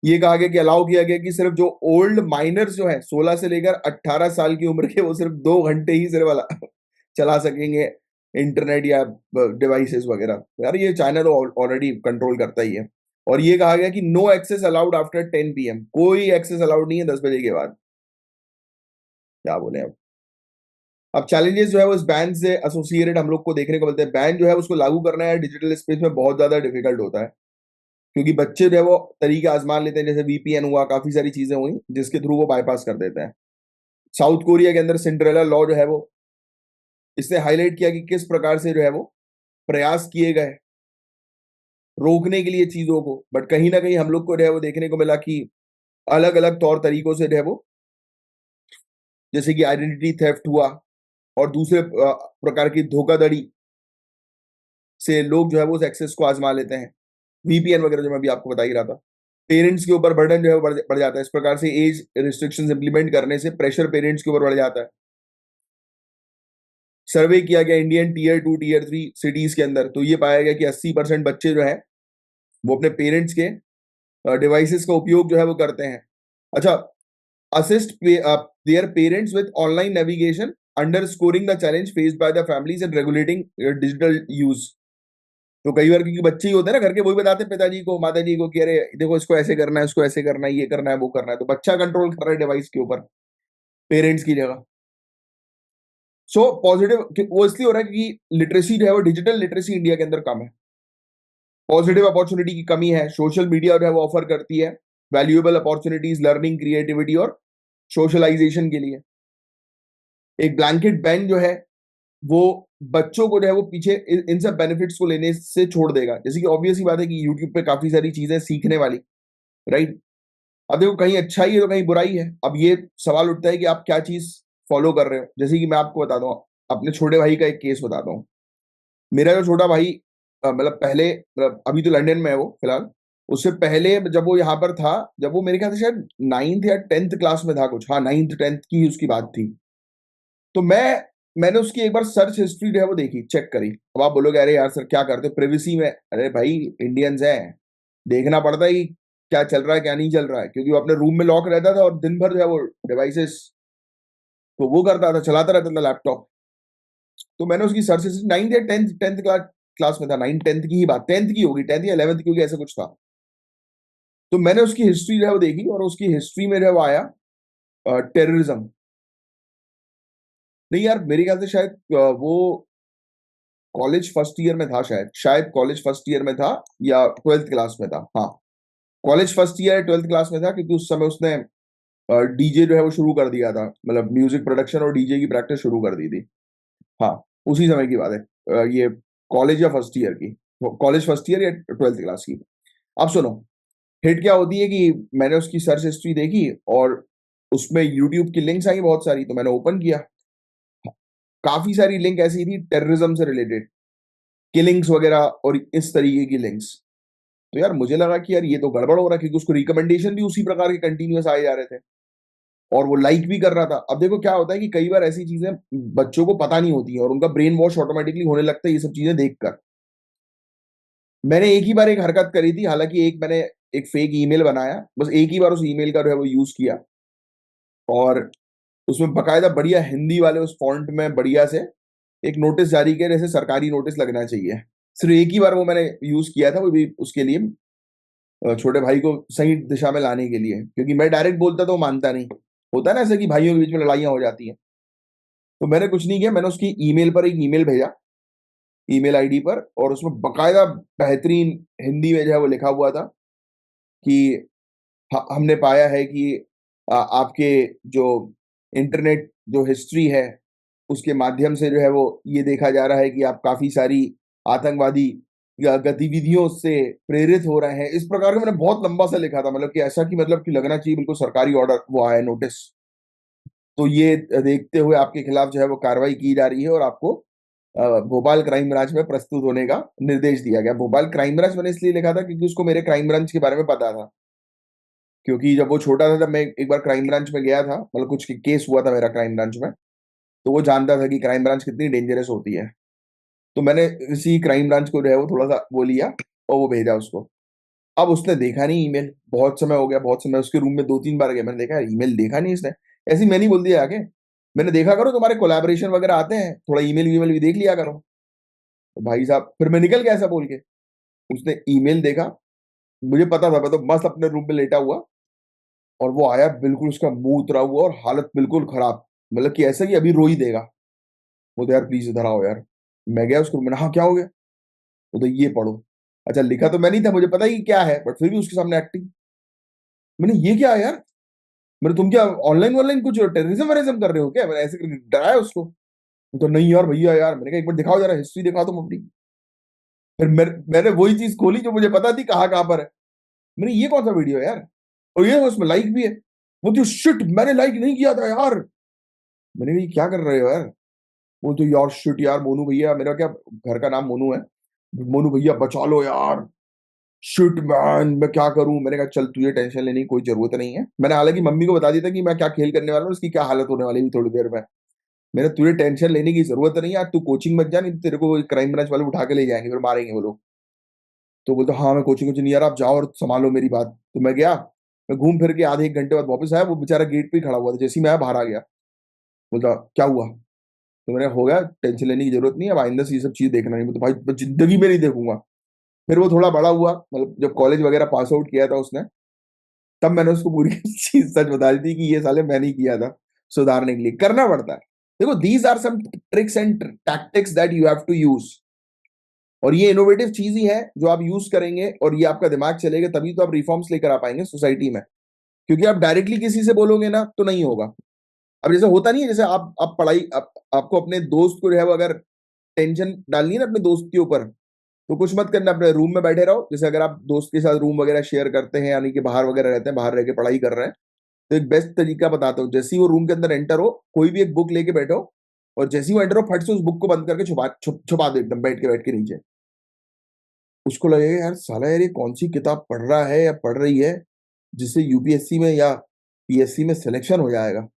ये कहा गया कि अलाउ किया गया कि सिर्फ जो ओल्ड माइनर्स जो है 16 से लेकर 18 साल की उम्र के, वो सिर्फ 2 घंटे ही सिर्फ चला सकेंगे इंटरनेट या डिवाइसेस वगैरह। यार ये चाइना तो ऑलरेडी कंट्रोल करता ही है। और ये कहा गया कि no access allowed after 10 PM, कोई एक्सेस अलाउड नहीं है 10 बजे के बाद। क्या बोले अब चैलेंजेस जो है वो इस बैन से एसोसिएटेड हम लोग को देखने को मिलते हैं। बैन जो है उसको लागू करना है डिजिटल स्पेस में बहुत ज्यादा डिफिकल्ट होता है, क्योंकि बच्चे जो है वो तरीके आजमा लेते हैं, जैसे वीपीएन हुआ, काफी सारी चीजें हुई जिसके थ्रू वो बाईपास कर देते हैं। साउथ कोरिया के अंदर सिंड्रेला लॉ जो है वो, इसने हाईलाइट किया कि किस प्रकार से जो है वो प्रयास किए गए रोकने के लिए चीजों को, बट कहीं ना कहीं हम लोग को जो है वो देखने को मिला कि अलग अलग तौर तरीकों से जो है वो, जैसे कि आइडेंटिटी थेफ्ट हुआ और दूसरे प्रकार की धोखाधड़ी से लोग जो है वो उस एक्सेस को आजमा लेते हैं। वीपीएन वगैरह जो मैं भी आपको बता ही रहा था। पेरेंट्स के ऊपर बर्डन जो है बढ़ जाता है इस प्रकार से, एज रिस्ट्रिक्शंस इंप्लीमेंट करने से प्रेशर पेरेंट्स के ऊपर बढ़ जाता है। सर्वे किया गया इंडियन टीयर 2 टीयर 3 सिटीज के अंदर, तो ये पाया गया कि 80% बच्चे जो है वो अपने पेरेंट्स के डिवाइसेस का उपयोग जो है वो करते हैं। अच्छा, assist their parents with online navigation under scoring the challenge faced by the families and regulating digital use. तो कई बार क्योंकि बच्चे ही होते हैं ना घर के, वही बताते हैं पिताजी को माता जी को कि अरे देखो इसको ऐसे करना है, उसको ऐसे करना है, ये करना है, वो करना है, तो बच्चा कंट्रोल कर रहा है डिवाइस के ऊपर पेरेंट्स की जगह। सो पॉजिटिव वो इसलिए हो रहा है कि लिटरेसी जो है वो, डिजिटल लिटरेसी इंडिया के अंदर कम है। पॉजिटिव अपॉर्चुनिटी की कमी है, सोशल मीडिया जो है वो ऑफर करती है वैल्यूएबल अपॉर्चुनिटीज लर्निंग, क्रिएटिविटी और सोशलाइजेशन के लिए। एक ब्लैंकेट बैन जो है वो बच्चों को जो है वो पीछे इन सब बेनिफिट्स को लेने से छोड़ देगा। जैसे कि ऑब्वियस ही बात है कि यूट्यूब पे काफी सारी चीजें सीखने वाली, राइट। अब देखो कहीं अच्छाई है तो कहीं बुराई है। अब ये सवाल उठता है कि आप क्या चीज फॉलो कर रहे हो। जैसे कि मैं आपको बताता हूँ, अपने छोटे भाई का एक केस बताता हूँ। मेरा जो छोटा भाई मतलब पहले, अभी तो लंदन में है वो फिलहाल, उससे पहले जब वो यहाँ पर था, जब वो मेरे ख्याल से शायद 9th या 10th क्लास में था कुछ, हाँ 9th 10th की उसकी बात थी। तो मैंने उसकी एक बार सर्च हिस्ट्री जो है वो देखी, चेक करी। अब आप बोलोगे अरे यार सर क्या करते हो प्रिवेसी में, अरे भाई इंडियंस हैं, देखना पड़ता है कि क्या चल रहा है क्या नहीं चल रहा है, क्योंकि वो अपने रूम में लॉक रहता था और दिन भर जो है वो डिवाइसेस तो वो करता था, चलाता रहता था लैपटॉप। तो मैंने उसकी सर्च हिस्ट्री, 9th या 10th क्लास में था, 9th 10th की ही बात, 10th की होगी, 10th या 11th की होगी, ऐसा कुछ था। तो मैंने उसकी हिस्ट्री जो है वो देखी, और उसकी हिस्ट्री में जो है वो आया टेररिज्म। नहीं यार मेरे ख्याल से शायद वो कॉलेज फर्स्ट ईयर में था, शायद कॉलेज फर्स्ट ईयर में था या 12th क्लास में था। हाँ, college first year 12th class में था, क्योंकि उस समय उसने डीजे जो है वो शुरू कर दिया था, मतलब म्यूजिक प्रोडक्शन और डीजे की प्रैक्टिस शुरू कर दी थी। हाँ, उसी समय की बात है। ये कॉलेज या फर्स्ट ईयर की, कॉलेज फर्स्ट ईयर या 12th क्लास की। अब सुनो, हिट क्या होती है कि मैंने उसकी सर्च हिस्ट्री देखी और उसमें यूट्यूब की लिंक्स आई बहुत सारी, तो मैंने ओपन किया। काफी सारी लिंक ऐसी थी टेररिज्म से रिलेटेड, किलिंग्स वगैरह और इस तरीके की लिंक्स। तो यार मुझे लगा कि यार ये तो गड़बड़ हो रहा है, क्योंकि उसको रिकमेंडेशन भी उसी प्रकार के कंटिन्यूअस आए जा रहे थे और वो लाइक भी कर रहा था। अब देखो क्या होता है कि कई बार ऐसी चीजें बच्चों को पता नहीं होती है और उनका ब्रेन वॉश ऑटोमेटिकली होने लगता है ये सब चीजें देखकर। मैंने एक ही बार एक हरकत करी थी, हालांकि एक मैंने एक फेक ईमेल बनाया, बस एक ही बार उस ईमेल का जो है वो यूज किया, और उसमें बकायदा बढ़िया हिंदी वाले उस फॉन्ट में बढ़िया से एक नोटिस जारी किया, जैसे सरकारी नोटिस लगना चाहिए। सिर्फ एक ही बार वो मैंने यूज किया था, वो भी उसके लिए छोटे भाई को सही दिशा में लाने के लिए, क्योंकि मैं डायरेक्ट बोलता तो वो मानता नहीं। होता है ना ऐसे कि भाइयों के बीच में लड़ाइयां हो जाती हैं। तो मैंने कुछ नहीं किया, मैंने उसकी ईमेल पर एक ईमेल भेजा, ईमेल आईडी पर, और उसमें बकायदा बेहतरीन हिंदी में जो है वो लिखा हुआ था कि हमने पाया है कि आपके जो इंटरनेट जो हिस्ट्री है उसके माध्यम से जो है वो ये देखा जा रहा है कि आप काफी सारी आतंकवादी या गतिविधियों से प्रेरित हो रहे हैं। इस प्रकार का मैंने बहुत लंबा सा लिखा था, मतलब कि ऐसा कि मतलब कि लगना चाहिए बिल्कुल सरकारी ऑर्डर वो आया नोटिस। तो ये देखते हुए आपके खिलाफ जो है वो कार्रवाई की जा रही है और आपको भोपाल क्राइम ब्रांच में प्रस्तुत होने का निर्देश दिया गया। भोपाल क्राइम ब्रांच मैंने इसलिए लिखा था क्योंकि उसको मेरे क्राइम ब्रांच के बारे में पता था, क्योंकि जब वो छोटा था तब मैं एक बार क्राइम ब्रांच में गया था, मतलब कुछ केस हुआ था मेरा क्राइम ब्रांच में, तो वो जानता था कि क्राइम ब्रांच कितनी डेंजरस होती है। तो मैंने इसी क्राइम ब्रांच को जो है वो थोड़ा सा वो लिया और वो भेजा उसको। अब उसने देखा नहीं ईमेल, बहुत समय हो गया, बहुत समय उसके रूम में 2-3 बार गया, मैंने देखा यार ईमेल देखा नहीं इसने। ऐसे ही मैंने ही बोल दिया आके, मैंने देखा करो तुम्हारे कोलैबोरेशन वगैरह आते हैं, थोड़ा ईमेल वीमेल भी देख लिया करो। तो भाई साहब फिर मैं निकल गया ऐसा बोल के, उसने ईमेल देखा, मुझे पता था, मैं तो मस्त अपने रूम में लेटा हुआ, और वो आया बिल्कुल उसका मुंह उतरा हुआ और हालत बिल्कुल खराब, मतलब कि ऐसा कि अभी रो ही देगा। वो तो यार प्लीज इधर आओ यार। मैं गया उसको, मैंने हाँ क्या हो गया? वो तो ये पढ़ो। अच्छा लिखा तो मैं नहीं था, मुझे पता ही क्या है, बट फिर भी उसके सामने एक्टिंग। मैंने ये क्या है यार? मैंने तुम क्या ऑनलाइन ऑनलाइन कुछ टेररिज्म वेरिज्म कर रहे हो क्या? मैंने ऐसे करके डराया उसको। वो तो नहीं यार भैया यार, मैंने कहा एक बार दिखाओ जरा हिस्ट्री दिखाओ तुम अपनी। फिर मैंने वही चीज खोली जो मुझे पता थी कहाँ कहाँ पर है। मैंने ये कौन सा वीडियो है यार? और ये उसमें लाइक भी है। वो तो शिट मैंने लाइक नहीं किया था यार। मैंने कहा ये क्या कर रहे हो यार? वो तो यार शिट यार मोनू भैया, मेरा क्या घर का नाम मोनू है, मोनू भैया बचा लो यार। शिट मैन मैं क्या करूं? मैंने कहा चल तुझे टेंशन लेने की कोई जरूरत नहीं है। मैंने हालांकि मम्मी को बता दिया था कि मैं क्या खेल करने वाला हूँ, इसकी क्या हालत होने वाली है थोड़ी देर में। मैंने तुझे टेंशन लेने की जरूरत नहीं है, आज तू कोचिंग मत जा, नहीं तो तेरे को क्राइम ब्रांच वाले उठा के ले जाएंगे, फिर मारेंगे वो लोग। तो बोलते हाँ मैं कोचिंग कोचिंग नहीं आ रहा, आप जाओ और संभालो मेरी बात। तो मैं गया, मैं घूम फिर के आधे 1 घंटे बाद वापस आया, वो बेचारा गेट पे ही खड़ा हुआ था, जैसे ही मैं आया बाहर आ गया। बोलता क्या हुआ? तो मैंने हो गया, टेंशन लेने की जरूरत नहीं है, अब आइंदा से ये सब चीज देखना नहीं। तो भाई मैं जिंदगी में नहीं देखूंगा। फिर वो थोड़ा बड़ा हुआ, मतलब जब कॉलेज वगैरह पास आउट किया था उसने, तब मैंने उसको पूरी चीज सच बता दी थी कि ये साले मैं नहीं किया था। सुधारने के लिए करना पड़ता है। देखो these are some tricks and tactics that you have to use, और ये इनोवेटिव चीज ही है जो आप यूज करेंगे और ये आपका दिमाग चलेगा, तभी तो आप रिफॉर्म्स लेकर आ पाएंगे सोसाइटी में। क्योंकि आप डायरेक्टली किसी से बोलोगे ना तो नहीं होगा। अब जैसे होता नहीं है, जैसे आप पढ़ाई आपको अपने दोस्त को जो है वो अगर टेंशन डालनी है ना अपने दोस्त के ऊपर, तो कुछ मत करना, अपने रूम में बैठे रहो। जैसे अगर आप दोस्त के साथ रूम वगैरह शेयर करते हैं, यानी कि बाहर वगैरह रहते हैं, बाहर रह के पढ़ाई कर रहे हैं, तो एक बेस्ट तरीका बताता हूँ। जैसे ही वो रूम के अंदर एंटर हो, कोई भी एक बुक लेके बैठो, और जैसे ही वो एंटर हो फट से उस बुक को बंद करके छुपा दो एकदम, बैठ के नीचे। उसको लगेगा यार साला यार ये कौन सी किताब पढ़ रहा है या पढ़ रही है जिससे यूपीएससी में या पीएससी में सिलेक्शन हो जाएगा।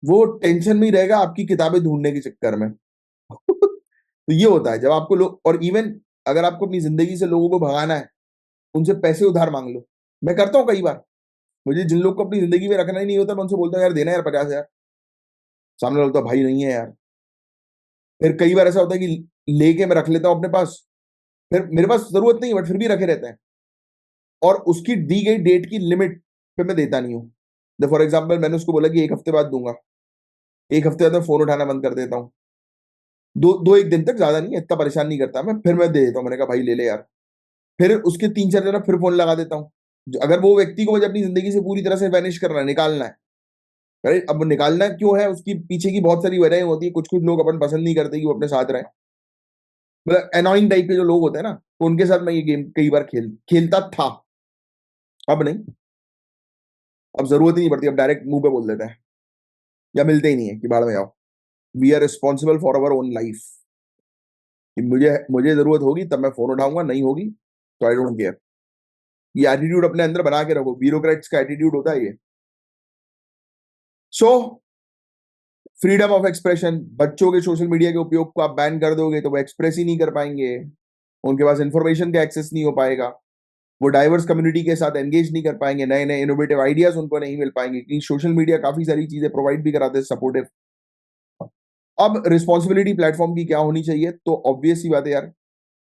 वो टेंशन में ही रहेगा आपकी किताबें ढूंढने के चक्कर में। तो ये होता है जब आपको लोग, और इवन अगर आपको अपनी जिंदगी से लोगों को भगाना है, उनसे पैसे उधार मांग लो। मैं करता हूँ कई बार। मुझे जिन लोग को अपनी जिंदगी में रखना ही नहीं होता, मैं उनसे बोलता हूँ यार देना यार 50,000। सामने वाला बोलता है, भाई नहीं है यार। फिर कई बार ऐसा होता है कि लेके मैं रख लेता हूँ अपने पास, फिर मेरे पास जरूरत नहीं बट फिर भी रखे रहते हैं, और उसकी दी गई डेट की लिमिट पे मैं देता नहीं हूँ। फॉर एग्जाम्पल मैंने उसको बोला कि 1 हफ्ते बाद दूंगा, 1 हफ्ते बाद मैं फोन उठाना बंद कर देता हूँ। दो दो एक दिन तक, ज्यादा नहीं, इतना परेशान नहीं करता मैं, फिर मैं दे देता हूँ। मैंने कहा भाई ले ले यार। फिर उसके 3-4 दिन फिर फोन लगा देता हूँ। अगर वो व्यक्ति को मुझे अपनी जिंदगी से पूरी तरह से वैनिश करना है, निकालना है, अरे अब निकालना क्यों है, उसकी पीछे की बहुत सारी वजहें होती है। कुछ कुछ लोग अपन पसंद नहीं करते कि वो अपने साथ रहे, मतलब एनोइंग टाइप के जो लोग होते हैं ना, तो उनके साथ मैं ये गेम कई बार खेलता था। अब नहीं, अब जरूरत ही नहीं पड़ती, अब डायरेक्ट मुंह पे बोल देते हैं, या मिलते ही नहीं है कि भाड़ में जाओ। We are responsible for our own life. कि मुझे मुझे जरूरत होगी तब मैं फोन उठाऊंगा, नहीं होगी तो आई डोंट केयर। ये एटीट्यूड अपने अंदर बना के रखो, ब्यूरोक्रेट्स का एटीट्यूड होता है ये। सो फ्रीडम ऑफ एक्सप्रेशन, बच्चों के सोशल मीडिया के उपयोग को आप बैन कर दोगे तो वो एक्सप्रेस ही नहीं कर पाएंगे, उनके पास इंफॉर्मेशन का एक्सेस नहीं हो पाएगा, वो डाइवर्स कम्युनिटी के साथ एंगेज नहीं कर पाएंगे, नए नए इनोवेटिव आइडियाज उनको नहीं मिल पाएंगे, क्योंकि सोशल मीडिया काफी सारी चीजें प्रोवाइड भी कराते हैं सपोर्टिव। अब रिस्पॉन्सिबिलिटी प्लेटफॉर्म की क्या होनी चाहिए? तो ऑब्वियस सी बात है यार,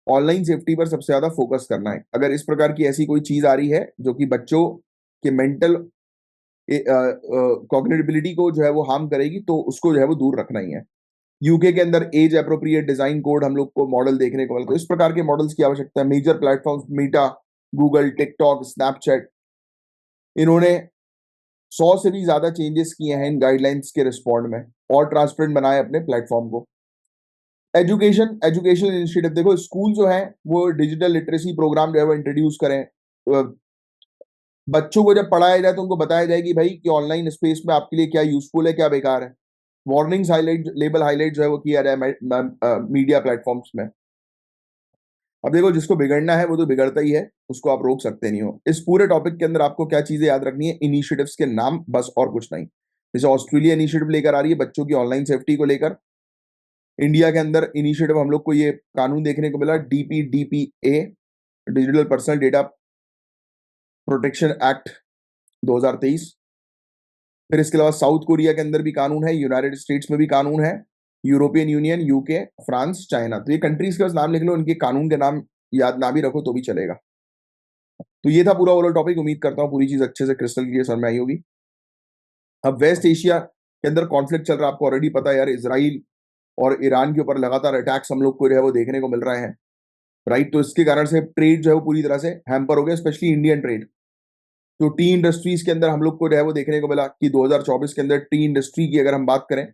ऑनलाइन सेफ्टी पर सबसे ज्यादा फोकस करना है। अगर इस प्रकार की ऐसी कोई चीज आ रही है जो कि बच्चों के मेंटल कॉग्निटिबिलिटी को जो है वो हार्म करेगी, तो उसको जो है वो दूर रखना ही है। यूके के अंदर एज अप्रोप्रिएट डिजाइन कोड हम लोग को मॉडल देखने को मिलता है। इस प्रकार के मॉडल्स की आवश्यकता है। Major platforms Meta, Google, TikTok, Snapchat, इन्होंने 100 से भी ज्यादा चेंजेस किए हैं इन गाइडलाइंस के रिस्पॉन्ड में, और ट्रांसपेरेंट बनाए अपने प्लेटफॉर्म को। एजुकेशन इनिशिएटिव देखो, स्कूल जो है वो डिजिटल लिटरेसी प्रोग्राम जो है वो इंट्रोड्यूस करें। बच्चों को जब पढ़ाया जाए तो उनको बताया जाए कि भाई कि ऑनलाइन स्पेस में आपके लिए क्या यूजफुल है, क्या बेकार है। वार्निंग्स हाईलाइट, लेबल हाईलाइट जो है वो किया जाए मीडिया प्लेटफॉर्म्स में। अब देखो जिसको बिगड़ना है वो तो बिगड़ता ही है, उसको आप रोक सकते नहीं हो। इस पूरे टॉपिक के अंदर आपको क्या चीजें याद रखनी है? इनिशिएटिव्स के नाम बस, और कुछ नहीं। जैसे ऑस्ट्रेलिया इनिशिएटिव लेकर आ रही है बच्चों की ऑनलाइन सेफ्टी को लेकर, इंडिया के अंदर इनिशिएटिव हम लोग को ये कानून देखने को मिला, DPDPA, digital personal data protection act 2023। फिर इसके अलावा साउथ कोरिया के अंदर भी कानून है, यूनाइटेड स्टेट्स में भी कानून है, European union, UK, France, China. तो ये कंट्रीज के बस नाम लिख लो, इनके कानून के नाम याद ना भी रखो तो भी चलेगा। तो ये था पूरा ओवरऑल टॉपिक। उम्मीद करता हूँ पूरी चीज अच्छे से क्रिस्टल क्लियर समझ में आई होगी। अब वेस्ट एशिया के अंदर कॉन्फ्लिक्ट चल रहा है, आपको ऑलरेडी पता है यार, इसराइल और ईरान के ऊपर लगातार अटैक्स हम लोग को जो है वो देखने को मिल रहे हैं, राइट। तो इसके कारण से ट्रेड जो है वो पूरी तरह से हैम्पर हो गया, स्पेशली इंडियन ट्रेड। तो टी इंडस्ट्रीज के अंदर हम लोग को जो है वो देखने को मिला कि 2024 के अंदर टी इंडस्ट्री की अगर हम बात करें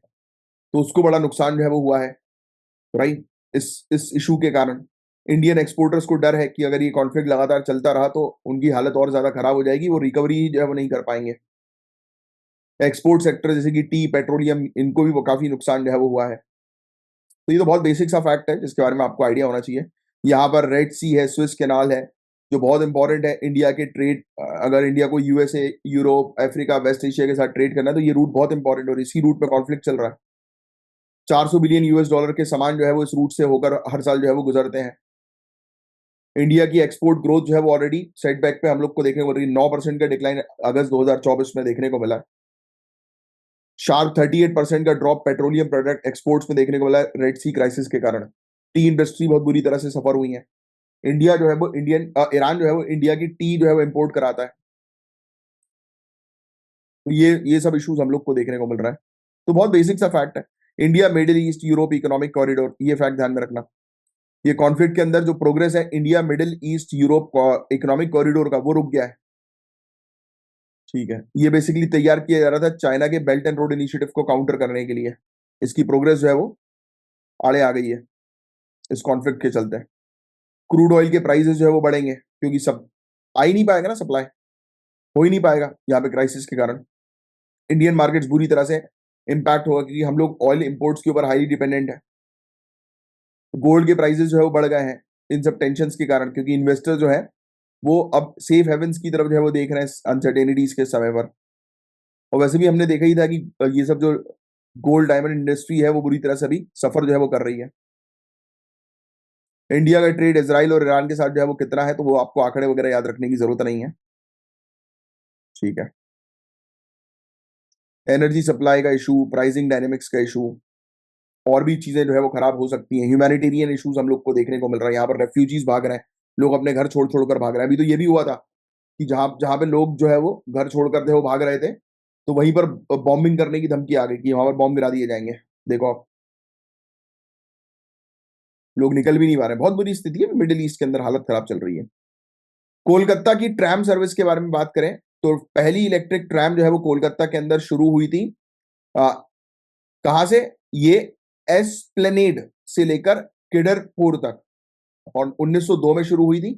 तो उसको बड़ा नुकसान जो है वो हुआ है, राइट। इस इशू के कारण इंडियन एक्सपोर्टर्स को डर है कि अगर ये कॉन्फ्लिक्ट लगातार चलता रहा तो उनकी हालत और ज्यादा खराब हो जाएगी, वो रिकवरी जो है वो नहीं कर पाएंगे। एक्सपोर्ट सेक्टर जैसे कि टी, पेट्रोलियम, इनको भी वो काफी नुकसान जो है वो हुआ है। तो ये तो बहुत बेसिक सा फैक्ट है जिसके बारे में आपको आइडिया होना चाहिए। यहाँ पर रेड सी है, स्विस कैनाल है, जो बहुत इंपॉर्टेंट है इंडिया के ट्रेड। अगर इंडिया को USA, Europe, Africa, West Asia के साथ ट्रेड करना है तो ये रूट बहुत इंपॉर्टेंट है, और इसी रूट पे कॉन्फ्लिक्ट चल रहा है। 400 बिलियन US डॉलर के सामान जो है वो इस रूट से होकर हर साल जो है वो गुजरते हैं। इंडिया की एक्सपोर्ट ग्रोथ जो है वो ऑलरेडी सेटबैक पे हम लोग को देखने को मिल रही है। 9% का डिक्लाइन अगस्त 2024 में देखने को मिला है। शार्प 38% का ड्रॉप पेट्रोलियम प्रोडक्ट एक्सपोर्ट्स में देखने को मिला है रेड सी क्राइसिस के कारण। टी इंडस्ट्री बहुत बुरी तरह से सफर हुई है। इंडिया जो है वो ईरान जो है वो इंडिया की टी जो है वो इम्पोर्ट कराता है। तो ये सब इश्यूज हम लोग को देखने को मिल रहा है। तो बहुत बेसिक सा फैक्ट है, India middle east Europe economic corridor, ये फैक्ट ध्यान में रखना। ये कॉन्फ्लिक्ट के अंदर जो प्रोग्रेस है India middle east Europe economic corridor का, वो रुक गया है, ठीक है। ये बेसिकली तैयार किया जा रहा था चाइना के बेल्ट एंड रोड इनिशिएटिव को काउंटर करने के लिए। इसकी प्रोग्रेस जो है वो आड़े आ गई है इस कॉन्फ्लिक्ट के चलते। क्रूड ऑयल के प्राइसेस जो है वो बढ़ेंगे क्योंकि सब आ ही नहीं पाएगा ना, सप्लाई हो ही नहीं पाएगा यहाँ पे क्राइसिस के कारण। इंडियन मार्केट्स बुरी तरह से इंपैक्ट होगा क्योंकि हम लोग ऑयल इंपोर्ट्स के ऊपर हाईली डिपेंडेंट है। गोल्ड के प्राइसेस जो है वो बढ़ गए हैं इन सब टेंशन के कारण, क्योंकि इन्वेस्टर जो है वो अब सेफ हेवंस की तरफ जो है वो देख रहे हैं अनसर्टेनिटीज के समय पर। और वैसे भी हमने देखा ही था कि ये सब जो गोल्ड डायमंड इंडस्ट्री है वो बुरी तरह से अभी सफर जो है वो कर रही है। इंडिया का ट्रेड इजराइल और ईरान के साथ जो है वो कितना है, तो वो आपको आंकड़े वगैरह याद रखने की जरूरत नहीं है, ठीक है। एनर्जी सप्लाई का इशू, प्राइसिंग डायनेमिक्स का इशू, और भी चीजें जो है वो खराब हो सकती हैं। ह्यूमैनिटेरियन इश्यूज हम लोग को देखने को मिल रहा है, यहाँ पर रेफ्यूजीज भाग रहे हैं, लोग अपने घर छोड़ छोड़ कर भाग रहे हैं। अभी तो ये भी हुआ था कि जहां जहां पे लोग जो है वो घर छोड़कर थे वो भाग रहे थे, तो वहीं पर बॉम्बिंग करने की धमकी आ गई कि वहां पर बॉम्ब गिरा दिए जाएंगे। देखो आप, लोग निकल भी नहीं पा रहे, बहुत बुरी स्थिति है, मिडिल ईस्ट के अंदर हालत खराब चल रही है। कोलकाता की ट्रैम सर्विस के बारे में बात करें तो पहली इलेक्ट्रिक ट्रैम जो है वो कोलकाता के अंदर शुरू हुई थी। कहां से? ये एस्प्लेनेड से लेकर किडरपुर तक, और 1902 में शुरू हुई थी।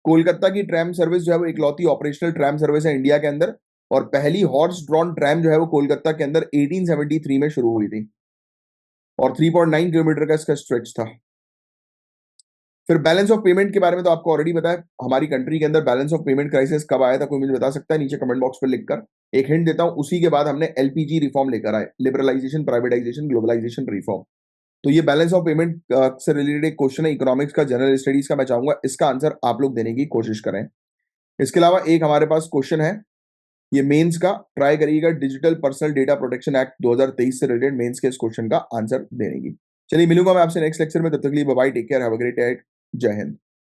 कोलकाता की ट्रैम सर्विस जो है वो इकलौती ऑपरेशनल ट्रैम सर्विस है इंडिया के अंदर, और पहली हॉर्स ड्रॉन ट्रैम जो है वो कोलकाता के अंदर 1873 में शुरू हुई थी, और 3.9 किलोमीटर का इसका स्ट्रेच था। फिर बैलेंस ऑफ पेमेंट के बारे में तो आपको ऑलरेडी पता है, हमारी कंट्री के अंदर बैलेंस ऑफ पेमेंट क्राइसिस कब आया था, कोई मुझे बता सकता है? नीचे कमेंट बॉक्स पर लिखकर। एक हिंट देता हूं, उसी के बाद हमने एलपीजी रिफॉर्म लेकर आए, लिबरलाइजेशन, प्राइवेटाइजेशन, ग्लोबलाइजेशन रिफॉर्म। तो ये बैलेंस ऑफ पेमेंट से रिलेटेड एक क्वेश्चन है इकोनॉमिक्स का, जनरल स्टडीज का। मैं चाहूंगा इसका आंसर आप लोग देने की कोशिश करें। इसके अलावा एक हमारे पास क्वेश्चन है, ये मेंस का, ट्राई करिएगा digital personal data protection act 2023 से रिलेटेड मेंस के इस क्वेश्चन का आंसर देने की। चलिए मिलूंगा मैं आपसे नेक्स्ट लेक्चर में, तब तक के लिए bye bye, take care, have a great day, जय हिंद।